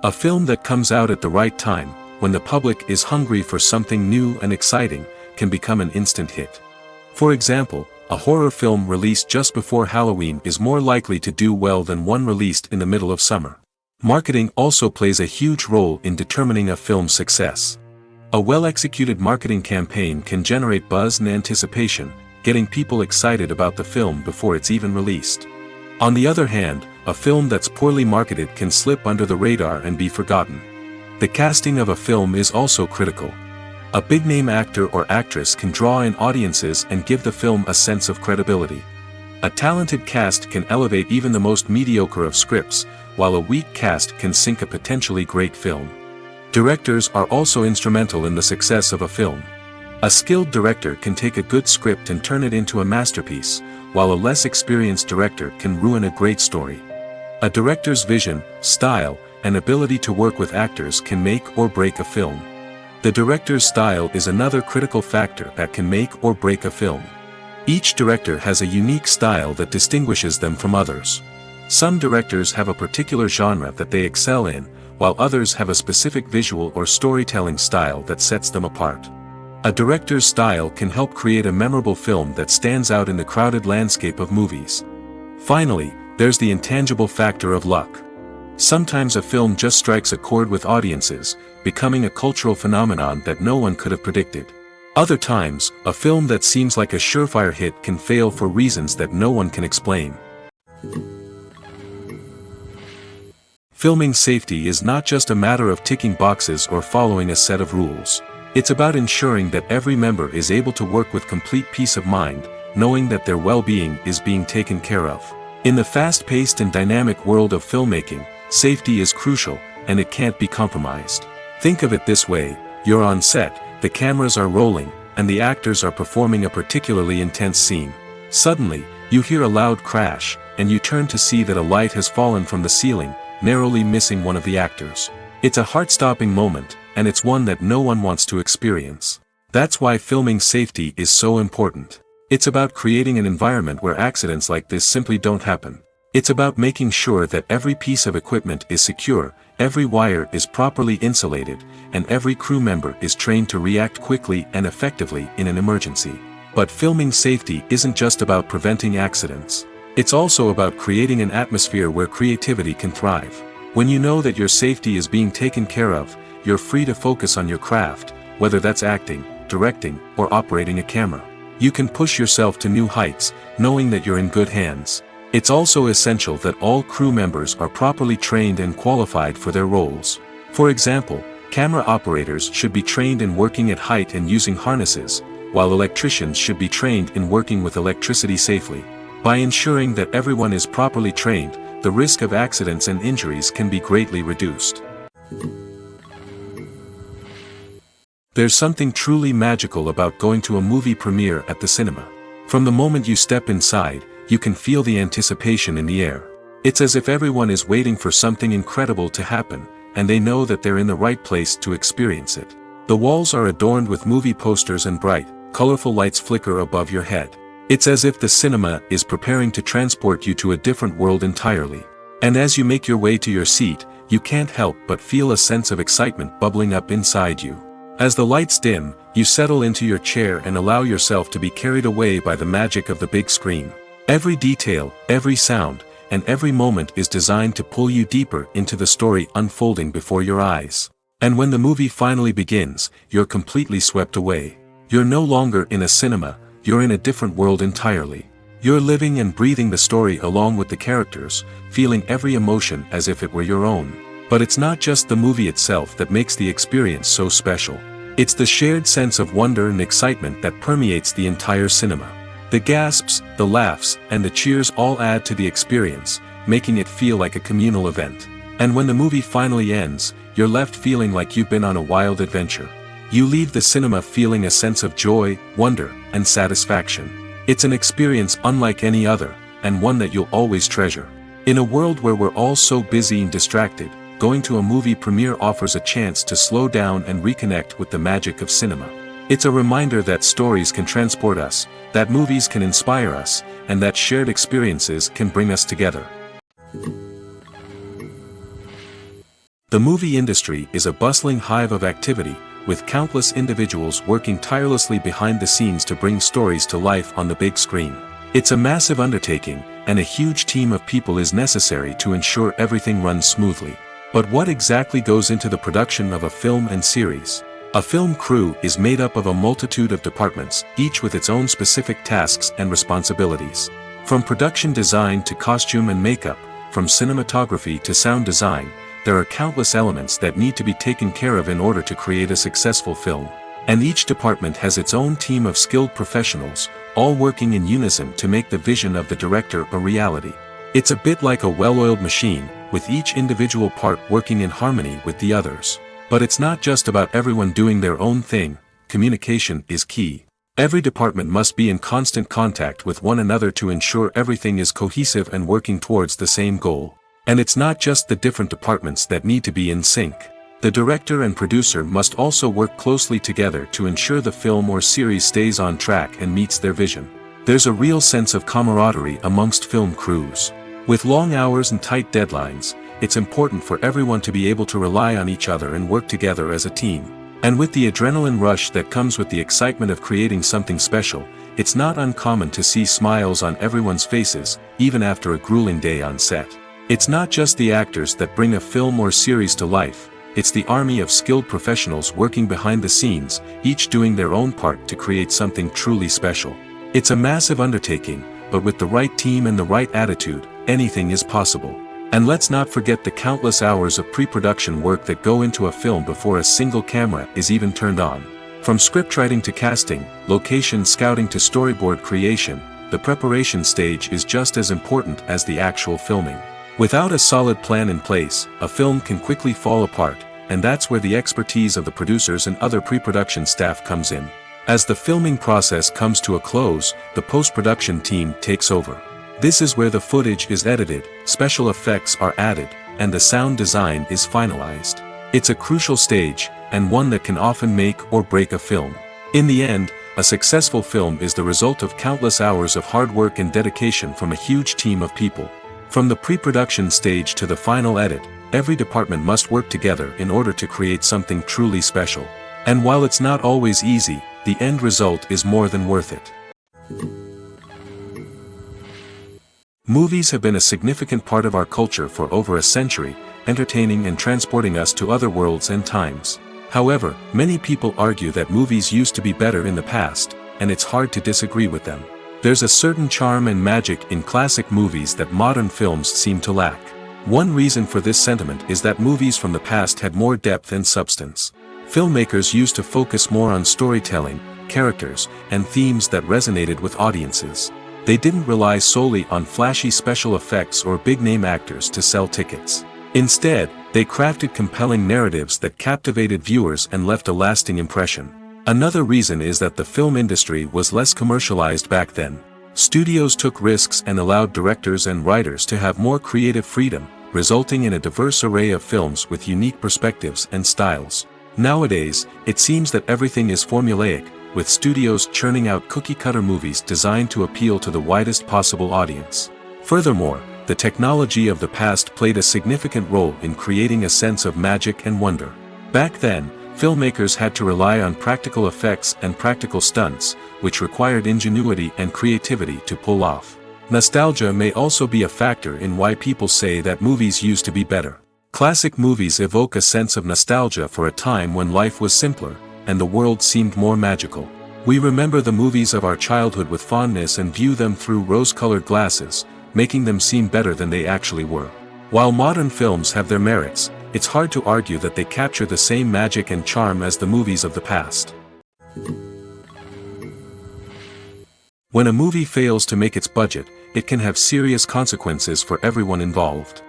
A film that comes out at the right time, when the public is hungry for something new and exciting, can become an instant hit. For example, a horror film released just before Halloween is more likely to do well than one released in the middle of summer. Marketing also plays a huge role in determining a film's success. A well-executed marketing campaign can generate buzz and anticipation, getting people excited about the film before it's even released. On the other hand, a film that's poorly marketed can slip under the radar and be forgotten. The casting of a film is also critical. A big-name actor or actress can draw in audiences and give the film a sense of credibility. A talented cast can elevate even the most mediocre of scripts, while a weak cast can sink a potentially great film. Directors are also instrumental in the success of a film. A skilled director can take a good script and turn it into a masterpiece, while a less experienced director can ruin a great story. A director's vision, style, and ability to work with actors can make or break a film. The director's style is another critical factor that can make or break a film. Each director has a unique style that distinguishes them from others. Some directors have a particular genre that they excel in, while others have a specific visual or storytelling style that sets them apart. A director's style can help create a memorable film that stands out in the crowded landscape of movies. Finally, there's the intangible factor of luck. Sometimes a film just strikes a chord with audiences, becoming a cultural phenomenon that no one could have predicted. Other times, a film that seems like a surefire hit can fail for reasons that no one can explain. Filming safety is not just a matter of ticking boxes or following a set of rules. It's about ensuring that every member is able to work with complete peace of mind, knowing that their well-being is being taken care of. In the fast-paced and dynamic world of filmmaking, safety is crucial, and it can't be compromised. Think of it this way: you're on set, the cameras are rolling, and the actors are performing a particularly intense scene. Suddenly, you hear a loud crash, and you turn to see that a light has fallen from the ceiling, narrowly missing one of the actors. It's a heart-stopping moment, and it's one that no one wants to experience. That's why filming safety is so important. It's about creating an environment where accidents like this simply don't happen. It's about making sure that every piece of equipment is secure, every wire is properly insulated, and every crew member is trained to react quickly and effectively in an emergency. But filming safety isn't just about preventing accidents. It's also about creating an atmosphere where creativity can thrive. When you know that your safety is being taken care of, you're free to focus on your craft, whether that's acting, directing, or operating a camera. You can push yourself to new heights, knowing that you're in good hands. It's also essential that all crew members are properly trained and qualified for their roles. For example, camera operators should be trained in working at height and using harnesses, while electricians should be trained in working with electricity safely. By ensuring that everyone is properly trained, the risk of accidents and injuries can be greatly reduced. There's something truly magical about going to a movie premiere at the cinema. From the moment you step inside, you can feel the anticipation in the air. It's as if everyone is waiting for something incredible to happen, and they know that they're in the right place to experience it. The walls are adorned with movie posters and bright, colorful lights flicker above your head. It's as if the cinema is preparing to transport you to a different world entirely. And as you make your way to your seat, you can't help but feel a sense of excitement bubbling up inside you. As the lights dim, you settle into your chair and allow yourself to be carried away by the magic of the big screen. Every detail, every sound, and every moment is designed to pull you deeper into the story unfolding before your eyes. And when the movie finally begins, you're completely swept away. You're no longer in a cinema, you're in a different world entirely. You're living and breathing the story along with the characters, feeling every emotion as if it were your own. But it's not just the movie itself that makes the experience so special. It's the shared sense of wonder and excitement that permeates the entire cinema. The gasps, the laughs, and the cheers all add to the experience, making it feel like a communal event. And when the movie finally ends, you're left feeling like you've been on a wild adventure. You leave the cinema feeling a sense of joy, wonder, and satisfaction. It's an experience unlike any other, and one that you'll always treasure. In a world where we're all so busy and distracted, going to a movie premiere offers a chance to slow down and reconnect with the magic of cinema. It's a reminder that stories can transport us, that movies can inspire us, and that shared experiences can bring us together. The movie industry is a bustling hive of activity, with countless individuals working tirelessly behind the scenes to bring stories to life on the big screen. It's a massive undertaking, and a huge team of people is necessary to ensure everything runs smoothly. But what exactly goes into the production of a film and series? A film crew is made up of a multitude of departments, each with its own specific tasks and responsibilities. From production design to costume and makeup, from cinematography to sound design, there are countless elements that need to be taken care of in order to create a successful film. And each department has its own team of skilled professionals, all working in unison to make the vision of the director a reality. It's a bit like a well-oiled machine, with each individual part working in harmony with the others. But it's not just about everyone doing their own thing, communication is key. Every department must be in constant contact with one another to ensure everything is cohesive and working towards the same goal. And it's not just the different departments that need to be in sync. The director and producer must also work closely together to ensure the film or series stays on track and meets their vision. There's a real sense of camaraderie amongst film crews. With long hours and tight deadlines, it's important for everyone to be able to rely on each other and work together as a team. And with the adrenaline rush that comes with the excitement of creating something special, it's not uncommon to see smiles on everyone's faces, even after a grueling day on set. It's not just the actors that bring a film or series to life, it's the army of skilled professionals working behind the scenes, each doing their own part to create something truly special. It's a massive undertaking, but with the right team and the right attitude, anything is possible. And let's not forget the countless hours of pre-production work that go into a film before a single camera is even turned on. From scriptwriting to casting, location scouting to storyboard creation, the preparation stage is just as important as the actual filming. Without a solid plan in place, a film can quickly fall apart, and that's where the expertise of the producers and other pre-production staff comes in. As the filming process comes to a close, the post-production team takes over. This is where the footage is edited, special effects are added, and the sound design is finalized. It's a crucial stage, and one that can often make or break a film. In the end, a successful film is the result of countless hours of hard work and dedication from a huge team of people. From the pre-production stage to the final edit, every department must work together in order to create something truly special. And while it's not always easy, the end result is more than worth it. Movies have been a significant part of our culture for over a century, entertaining and transporting us to other worlds and times. However, many people argue that movies used to be better in the past, and it's hard to disagree with them. There's a certain charm and magic in classic movies that modern films seem to lack. One reason for this sentiment is that movies from the past had more depth and substance. Filmmakers used to focus more on storytelling, characters, and themes that resonated with audiences. They didn't rely solely on flashy special effects or big-name actors to sell tickets. Instead, they crafted compelling narratives that captivated viewers and left a lasting impression. Another reason is that the film industry was less commercialized back then. Studios took risks and allowed directors and writers to have more creative freedom, resulting in a diverse array of films with unique perspectives and styles. Nowadays, it seems that everything is formulaic, with studios churning out cookie-cutter movies designed to appeal to the widest possible audience. Furthermore, the technology of the past played a significant role in creating a sense of magic and wonder. Back then, filmmakers had to rely on practical effects and practical stunts, which required ingenuity and creativity to pull off. Nostalgia may also be a factor in why people say that movies used to be better. Classic movies evoke a sense of nostalgia for a time when life was simpler, and the world seemed more magical. We remember the movies of our childhood with fondness and view them through rose-colored glasses, making them seem better than they actually were. While modern films have their merits, it's hard to argue that they capture the same magic and charm as the movies of the past. When a movie fails to make its budget, it can have serious consequences for everyone involved.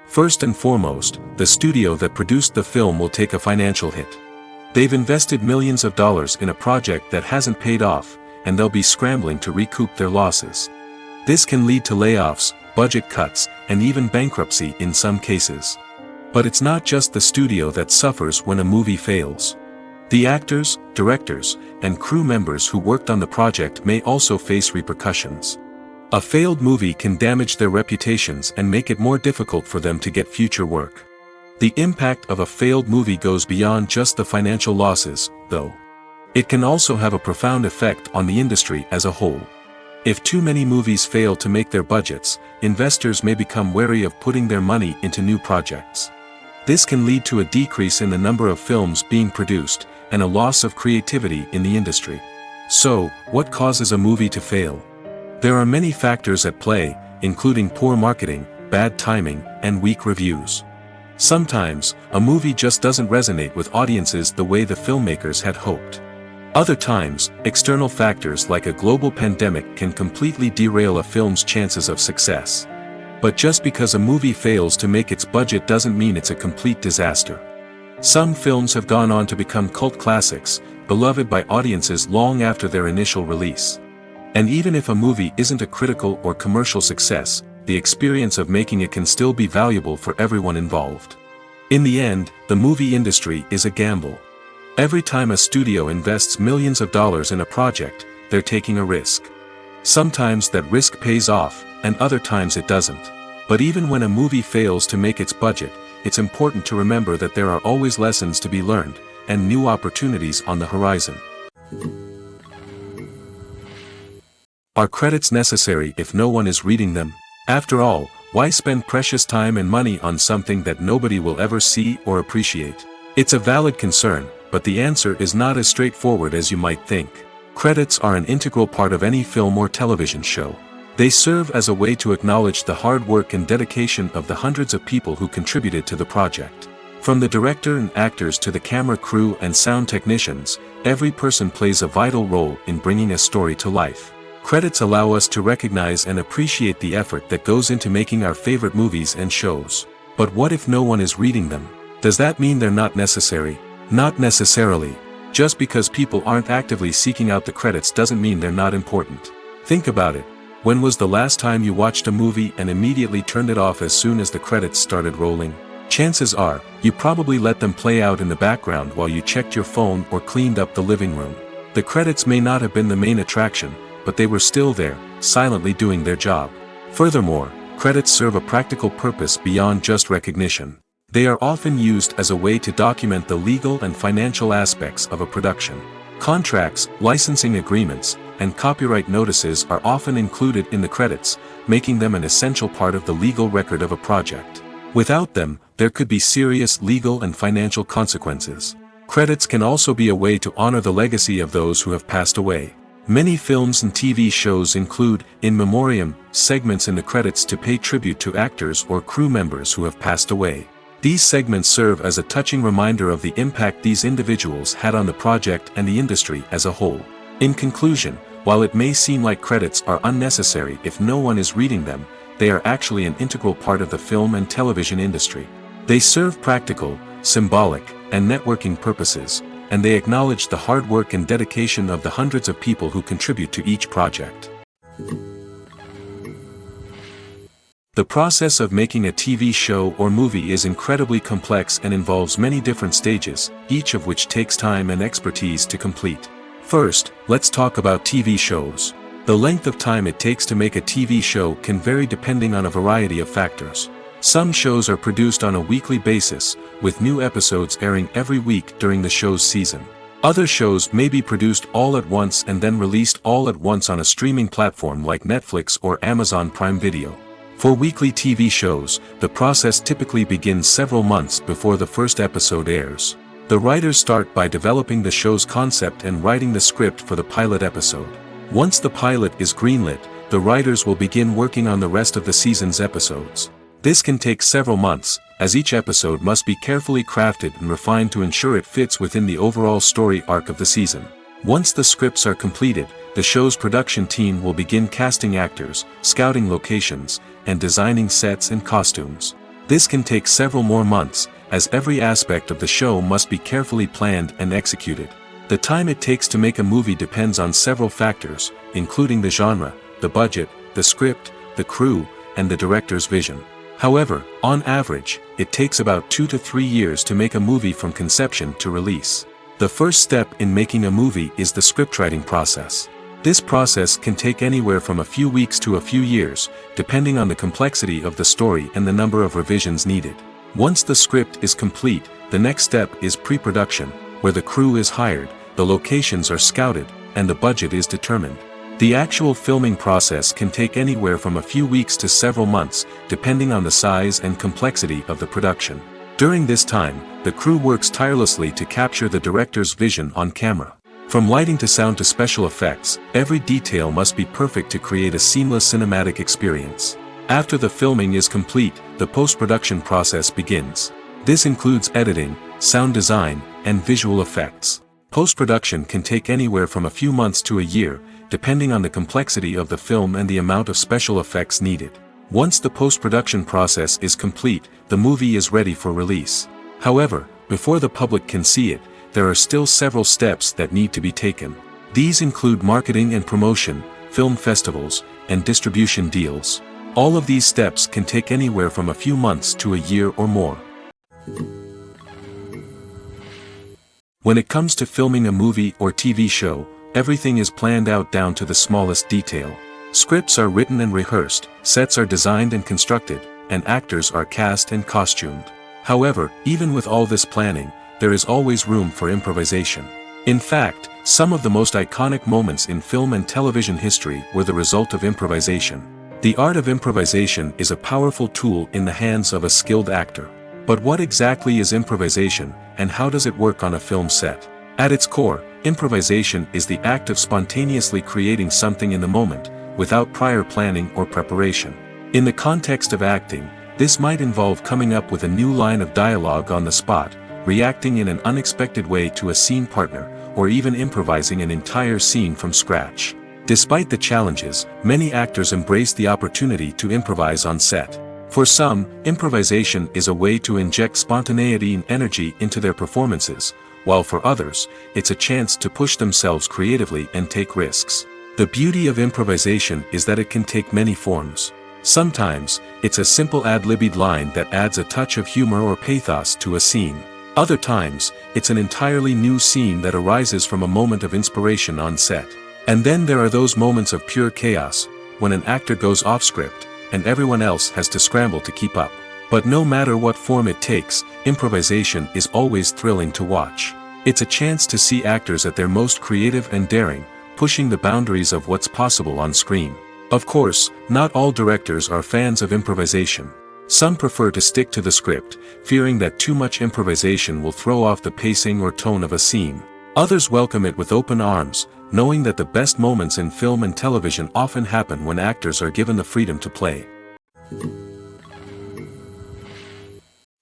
First and foremost, the studio that produced the film will take a financial hit. They've invested millions of dollars in a project that hasn't paid off, and they'll be scrambling to recoup their losses. This can lead to layoffs, budget cuts, and even bankruptcy in some cases. But it's not just the studio that suffers when a movie fails. The actors, directors, and crew members who worked on the project may also face repercussions. A failed movie can damage their reputations and make it more difficult for them to get future work. The impact of a failed movie goes beyond just the financial losses, though. It can also have a profound effect on the industry as a whole. If too many movies fail to make their budgets, investors may become wary of putting their money into new projects. This can lead to a decrease in the number of films being produced, and a loss of creativity in the industry. So, what causes a movie to fail? There are many factors at play, including poor marketing, bad timing, and weak reviews. Sometimes, a movie just doesn't resonate with audiences the way the filmmakers had hoped. Other times, external factors like a global pandemic can completely derail a film's chances of success. But just because a movie fails to make its budget doesn't mean it's a complete disaster. Some films have gone on to become cult classics, beloved by audiences long after their initial release. And even if a movie isn't a critical or commercial success, the experience of making it can still be valuable for everyone involved. In the end, the movie industry is a gamble. Every time a studio invests millions of dollars in a project, they're taking a risk. Sometimes that risk pays off, and other times it doesn't. But even when a movie fails to make its budget, it's important to remember that there are always lessons to be learned, and new opportunities on the horizon. Are credits necessary if no one is reading them? After all, why spend precious time and money on something that nobody will ever see or appreciate? It's a valid concern, but the answer is not as straightforward as you might think. Credits are an integral part of any film or television show. They serve as a way to acknowledge the hard work and dedication of the hundreds of people who contributed to the project. From the director and actors to the camera crew and sound technicians, every person plays a vital role in bringing a story to life. Credits allow us to recognize and appreciate the effort that goes into making our favorite movies and shows. But what if no one is reading them? Does that mean they're not necessary? Not necessarily. Just because people aren't actively seeking out the credits doesn't mean they're not important. Think about it. When was the last time you watched a movie and immediately turned it off as soon as the credits started rolling? Chances are, you probably let them play out in the background while you checked your phone or cleaned up the living room. The credits may not have been the main attraction, but they were still there, silently doing their job. Furthermore, credits serve a practical purpose beyond just recognition. They are often used as a way to document the legal and financial aspects of a production. Contracts, licensing agreements, and copyright notices are often included in the credits, making them an essential part of the legal record of a project. Without them, there could be serious legal and financial consequences. Credits can also be a way to honor the legacy of those who have passed away. Many films and TV shows include in memoriam segments in the credits to pay tribute to actors or crew members who have passed away. These segments serve as a touching reminder of the impact these individuals had on the project and the industry as a whole. In conclusion, while it may seem like credits are unnecessary if no one is reading them, they are actually an integral part of the film and television industry. They serve practical, symbolic, and networking purposes, and they acknowledge the hard work and dedication of the hundreds of people who contribute to each project. The process of making a TV show or movie is incredibly complex and involves many different stages, each of which takes time and expertise to complete. First, let's talk about TV shows. The length of time it takes to make a TV show can vary depending on a variety of factors. Some shows are produced on a weekly basis, with new episodes airing every week during the show's season. Other shows may be produced all at once and then released all at once on a streaming platform like Netflix or Amazon Prime Video. For weekly TV shows, the process typically begins several months before the first episode airs. The writers start by developing the show's concept and writing the script for the pilot episode. Once the pilot is greenlit, the writers will begin working on the rest of the season's episodes. This can take several months, as each episode must be carefully crafted and refined to ensure it fits within the overall story arc of the season. Once the scripts are completed, the show's production team will begin casting actors, scouting locations, and designing sets and costumes. This can take several more months, as every aspect of the show must be carefully planned and executed. The time it takes to make a movie depends on several factors, including the genre, the budget, the script, the crew, and the director's vision. However, on average, it takes about 2 to 3 years to make a movie from conception to release. The first step in making a movie is the scriptwriting process. This process can take anywhere from a few weeks to a few years, depending on the complexity of the story and the number of revisions needed. Once the script is complete, the next step is pre-production, where the crew is hired, the locations are scouted, and the budget is determined. The actual filming process can take anywhere from a few weeks to several months, depending on the size and complexity of the production. During this time, the crew works tirelessly to capture the director's vision on camera. From lighting to sound to special effects, every detail must be perfect to create a seamless cinematic experience. After the filming is complete, the post-production process begins. This includes editing, sound design, and visual effects. Post-production can take anywhere from a few months to a year, depending on the complexity of the film and the amount of special effects needed. Once the post-production process is complete, the movie is ready for release. However, before the public can see it, there are still several steps that need to be taken. These include marketing and promotion, film festivals, and distribution deals. All of these steps can take anywhere from a few months to a year or more. When it comes to filming a movie or TV show, everything is planned out down to the smallest detail. Scripts are written and rehearsed, sets are designed and constructed, and actors are cast and costumed. However, even with all this planning, there is always room for improvisation. In fact, some of the most iconic moments in film and television history were the result of improvisation. The art of improvisation is a powerful tool in the hands of a skilled actor. But what exactly is improvisation, and how does it work on a film set? At its core, improvisation is the act of spontaneously creating something in the moment, without prior planning or preparation. In the context of acting, This might involve coming up with a new line of dialogue on the spot, reacting in an unexpected way to a scene partner, or even improvising an entire scene from scratch. Despite the challenges, many actors embrace the opportunity to improvise on set. For some, improvisation is a way to inject spontaneity and energy into their performances, while for others, it's a chance to push themselves creatively and take risks. The beauty of improvisation is that it can take many forms. Sometimes, it's a simple ad-libbed line that adds a touch of humor or pathos to a scene. Other times, it's an entirely new scene that arises from a moment of inspiration on set. And then there are those moments of pure chaos, when an actor goes off script, and everyone else has to scramble to keep up. But no matter what form it takes, improvisation is always thrilling to watch. It's a chance to see actors at their most creative and daring, pushing the boundaries of what's possible on screen. Of course, not all directors are fans of improvisation. Some prefer to stick to the script, fearing that too much improvisation will throw off the pacing or tone of a scene. Others welcome it with open arms, knowing that the best moments in film and television often happen when actors are given the freedom to play.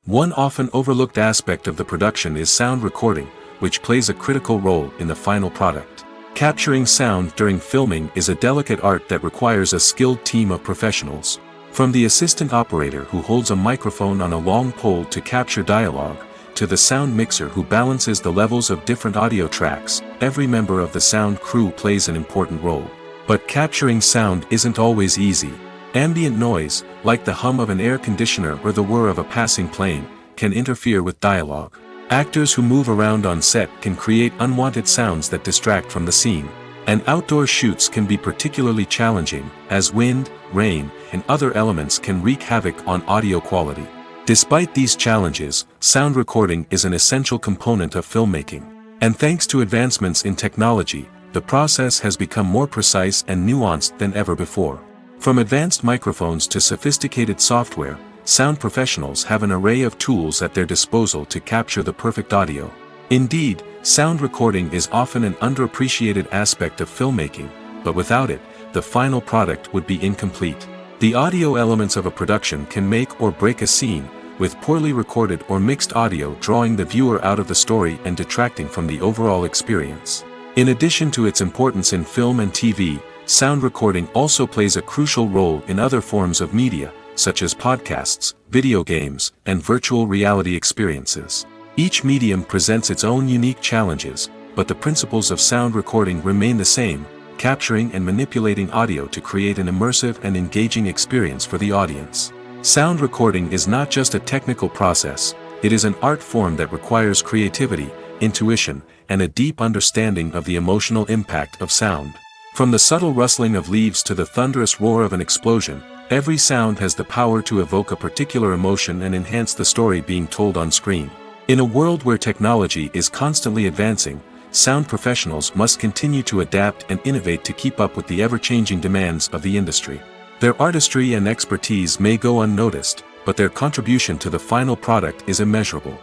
One often overlooked aspect of the production is sound recording, which plays a critical role in the final product. Capturing sound during filming is a delicate art that requires a skilled team of professionals. From the assistant operator who holds a microphone on a long pole to capture dialogue, to the sound mixer who balances the levels of different audio tracks, every member of the sound crew plays an important role. But capturing sound isn't always easy. Ambient noise, like the hum of an air conditioner or the whir of a passing plane, can interfere with dialogue. Actors who move around on set can create unwanted sounds that distract from the scene. And outdoor shoots can be particularly challenging, as wind, rain, and other elements can wreak havoc on audio quality. Despite these challenges, sound recording is an essential component of filmmaking. And thanks to advancements in technology, the process has become more precise and nuanced than ever before. From advanced microphones to sophisticated software, sound professionals have an array of tools at their disposal to capture the perfect audio. Indeed, sound recording is often an underappreciated aspect of filmmaking, but without it, the final product would be incomplete. The audio elements of a production can make or break a scene, with poorly recorded or mixed audio drawing the viewer out of the story and detracting from the overall experience. In addition to its importance in film and TV, sound recording also plays a crucial role in other forms of media, such as podcasts, video games, and virtual reality experiences. Each medium presents its own unique challenges, but the principles of sound recording remain the same, capturing and manipulating audio to create an immersive and engaging experience for the audience. Sound recording is not just a technical process, it is an art form that requires creativity, intuition, and a deep understanding of the emotional impact of sound. From the subtle rustling of leaves to the thunderous roar of an explosion, every sound has the power to evoke a particular emotion and enhance the story being told on screen. In a world where technology is constantly advancing, sound professionals must continue to adapt and innovate to keep up with the ever-changing demands of the industry. Their artistry and expertise may go unnoticed, but their contribution to the final product is immeasurable.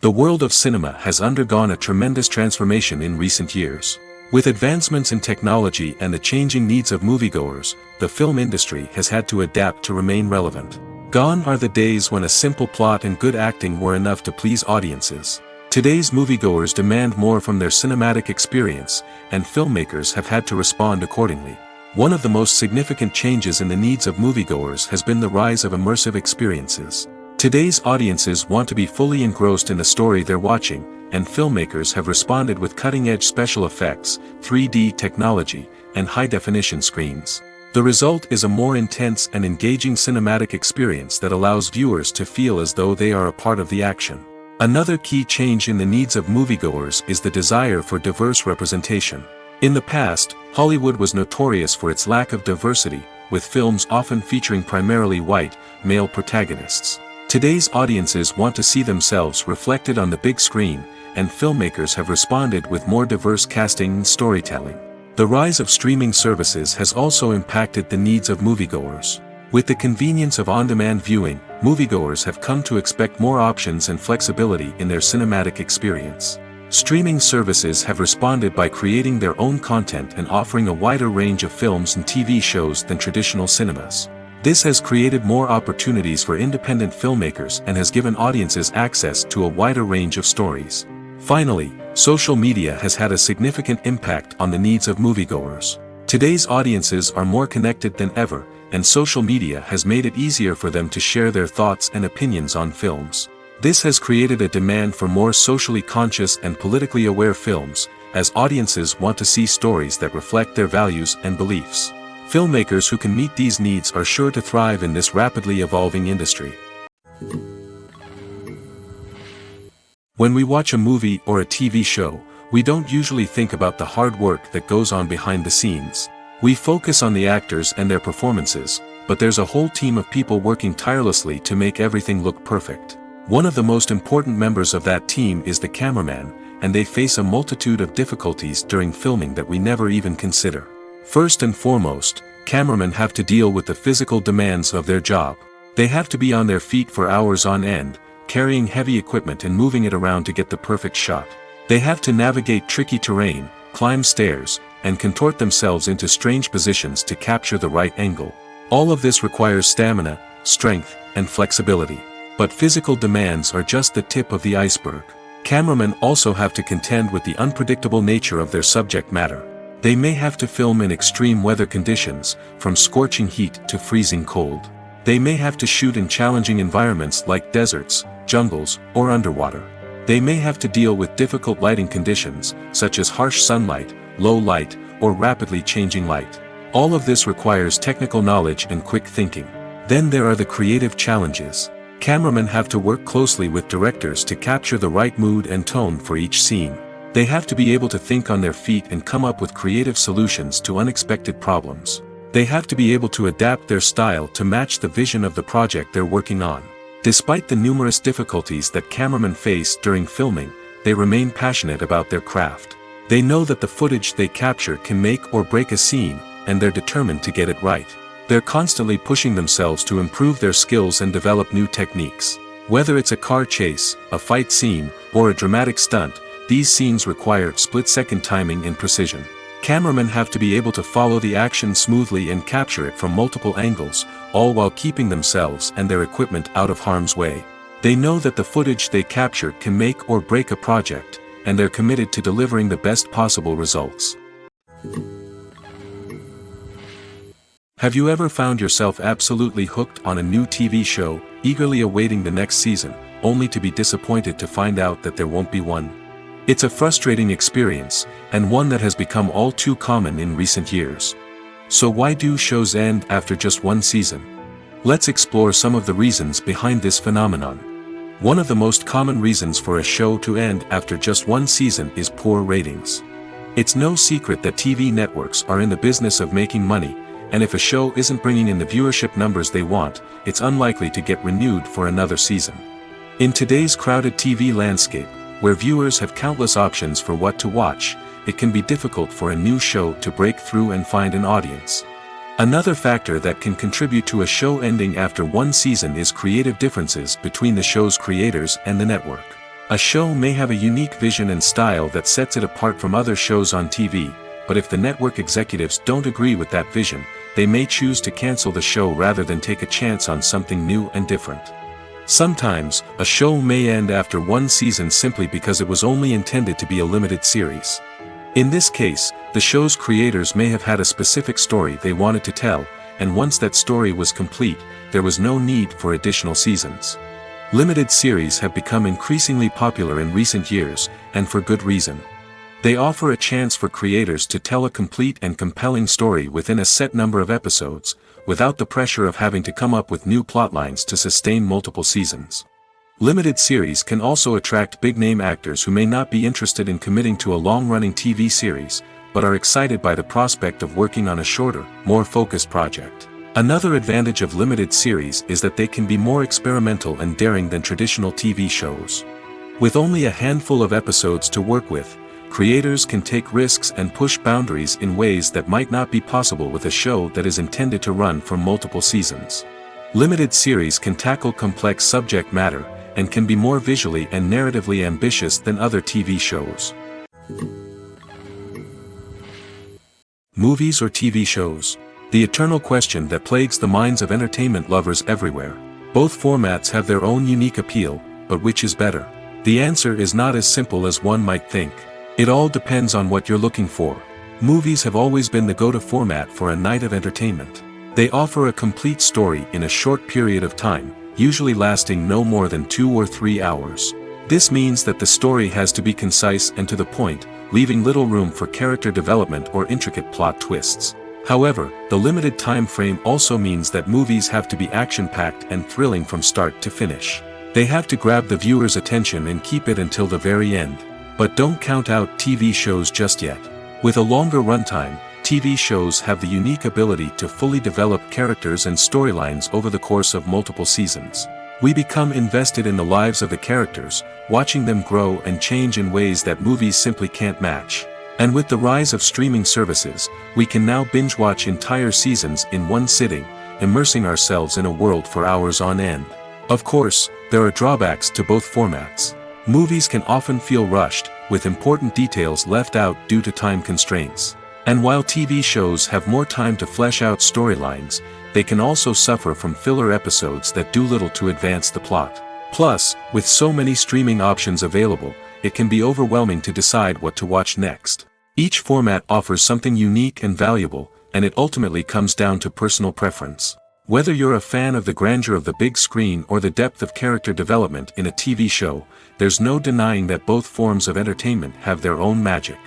The world of cinema has undergone a tremendous transformation in recent years. With advancements in technology and the changing needs of moviegoers, the film industry has had to adapt to remain relevant. Gone are the days when a simple plot and good acting were enough to please audiences. Today's moviegoers demand more from their cinematic experience, and filmmakers have had to respond accordingly. One of the most significant changes in the needs of moviegoers has been the rise of immersive experiences. Today's audiences want to be fully engrossed in the story they're watching, and filmmakers have responded with cutting-edge special effects, 3D technology, and high-definition screens. The result is a more intense and engaging cinematic experience that allows viewers to feel as though they are a part of the action. Another key change in the needs of moviegoers is the desire for diverse representation. In the past, Hollywood was notorious for its lack of diversity, with films often featuring primarily white, male protagonists. Today's audiences want to see themselves reflected on the big screen, and filmmakers have responded with more diverse casting and storytelling. The rise of streaming services has also impacted the needs of moviegoers. With the convenience of on-demand viewing, moviegoers have come to expect more options and flexibility in their cinematic experience. Streaming services have responded by creating their own content and offering a wider range of films and TV shows than traditional cinemas. This has created more opportunities for independent filmmakers and has given audiences access to a wider range of stories. Finally, social media has had a significant impact on the needs of moviegoers. Today's audiences are more connected than ever, and social media has made it easier for them to share their thoughts and opinions on films. This has created a demand for more socially conscious and politically aware films, as audiences want to see stories that reflect their values and beliefs. Filmmakers who can meet these needs are sure to thrive in this rapidly evolving industry. When we watch a movie or a TV show, we don't usually think about the hard work that goes on behind the scenes. We focus on the actors and their performances, but there's a whole team of people working tirelessly to make everything look perfect. One of the most important members of that team is the cameraman, and they face a multitude of difficulties during filming that we never even consider. First and foremost, cameramen have to deal with the physical demands of their job. They have to be on their feet for hours on end, carrying heavy equipment and moving it around to get the perfect shot. They have to navigate tricky terrain, climb stairs, and contort themselves into strange positions to capture the right angle. All of this requires stamina, strength, and flexibility. But physical demands are just the tip of the iceberg. Cameramen also have to contend with the unpredictable nature of their subject matter. They may have to film in extreme weather conditions, from scorching heat to freezing cold. They may have to shoot in challenging environments like deserts, jungles, or underwater. They may have to deal with difficult lighting conditions, such as harsh sunlight, low light, or rapidly changing light. All of this requires technical knowledge and quick thinking. Then there are the creative challenges. Cameramen have to work closely with directors to capture the right mood and tone for each scene. They have to be able to think on their feet and come up with creative solutions to unexpected problems. They have to be able to adapt their style to match the vision of the project they're working on. Despite the numerous difficulties that cameramen face during filming, they remain passionate about their craft. They know that the footage they capture can make or break a scene, and they're determined to get it right. They're constantly pushing themselves to improve their skills and develop new techniques. Whether it's a car chase, a fight scene, or a dramatic stunt, these scenes require split-second timing and precision. Cameramen have to be able to follow the action smoothly and capture it from multiple angles, all while keeping themselves and their equipment out of harm's way. They know that the footage they capture can make or break a project, and they're committed to delivering the best possible results. Have you ever found yourself absolutely hooked on a new TV show, eagerly awaiting the next season, only to be disappointed to find out that there won't be one? It's a frustrating experience, and one that has become all too common in recent years. So why do shows end after just one season? Let's explore some of the reasons behind this phenomenon. One of the most common reasons for a show to end after just one season is poor ratings. It's no secret that TV networks are in the business of making money, and if a show isn't bringing in the viewership numbers they want, it's unlikely to get renewed for another season. In today's crowded TV landscape, where viewers have countless options for what to watch, it can be difficult for a new show to break through and find an audience. Another factor that can contribute to a show ending after one season is creative differences between the show's creators and the network. A show may have a unique vision and style that sets it apart from other shows on TV, but if the network executives don't agree with that vision, they may choose to cancel the show rather than take a chance on something new and different. Sometimes, a show may end after one season simply because it was only intended to be a limited series. In this case, the show's creators may have had a specific story they wanted to tell, and once that story was complete, there was no need for additional seasons. Limited series have become increasingly popular in recent years, and for good reason. They offer a chance for creators to tell a complete and compelling story within a set number of episodes, without the pressure of having to come up with new plotlines to sustain multiple seasons. Limited series can also attract big-name actors who may not be interested in committing to a long-running TV series, but are excited by the prospect of working on a shorter, more focused project. Another advantage of limited series is that they can be more experimental and daring than traditional TV shows. With only a handful of episodes to work with, creators can take risks and push boundaries in ways that might not be possible with a show that is intended to run for multiple seasons. Limited series can tackle complex subject matter, and can be more visually and narratively ambitious than other TV shows. Movies or TV shows? The eternal question that plagues the minds of entertainment lovers everywhere. Both formats have their own unique appeal, but which is better? The answer is not as simple as one might think. It all depends on what you're looking for. Movies have always been the go-to format for a night of entertainment. They offer a complete story in a short period of time, usually lasting no more than 2 or 3 hours. This means that the story has to be concise and to the point, leaving little room for character development or intricate plot twists. However, the limited time frame also means that movies have to be action-packed and thrilling from start to finish. They have to grab the viewer's attention and keep it until the very end. But don't count out TV shows just yet. With a longer runtime, TV shows have the unique ability to fully develop characters and storylines over the course of multiple seasons. We become invested in the lives of the characters, watching them grow and change in ways that movies simply can't match. And with the rise of streaming services, we can now binge-watch entire seasons in one sitting, immersing ourselves in a world for hours on end. Of course, there are drawbacks to both formats. Movies can often feel rushed, with important details left out due to time constraints. And while TV shows have more time to flesh out storylines, they can also suffer from filler episodes that do little to advance the plot. Plus, with so many streaming options available, it can be overwhelming to decide what to watch next. Each format offers something unique and valuable, and it ultimately comes down to personal preference. Whether you're a fan of the grandeur of the big screen or the depth of character development in a TV show, there's no denying that both forms of entertainment have their own magic.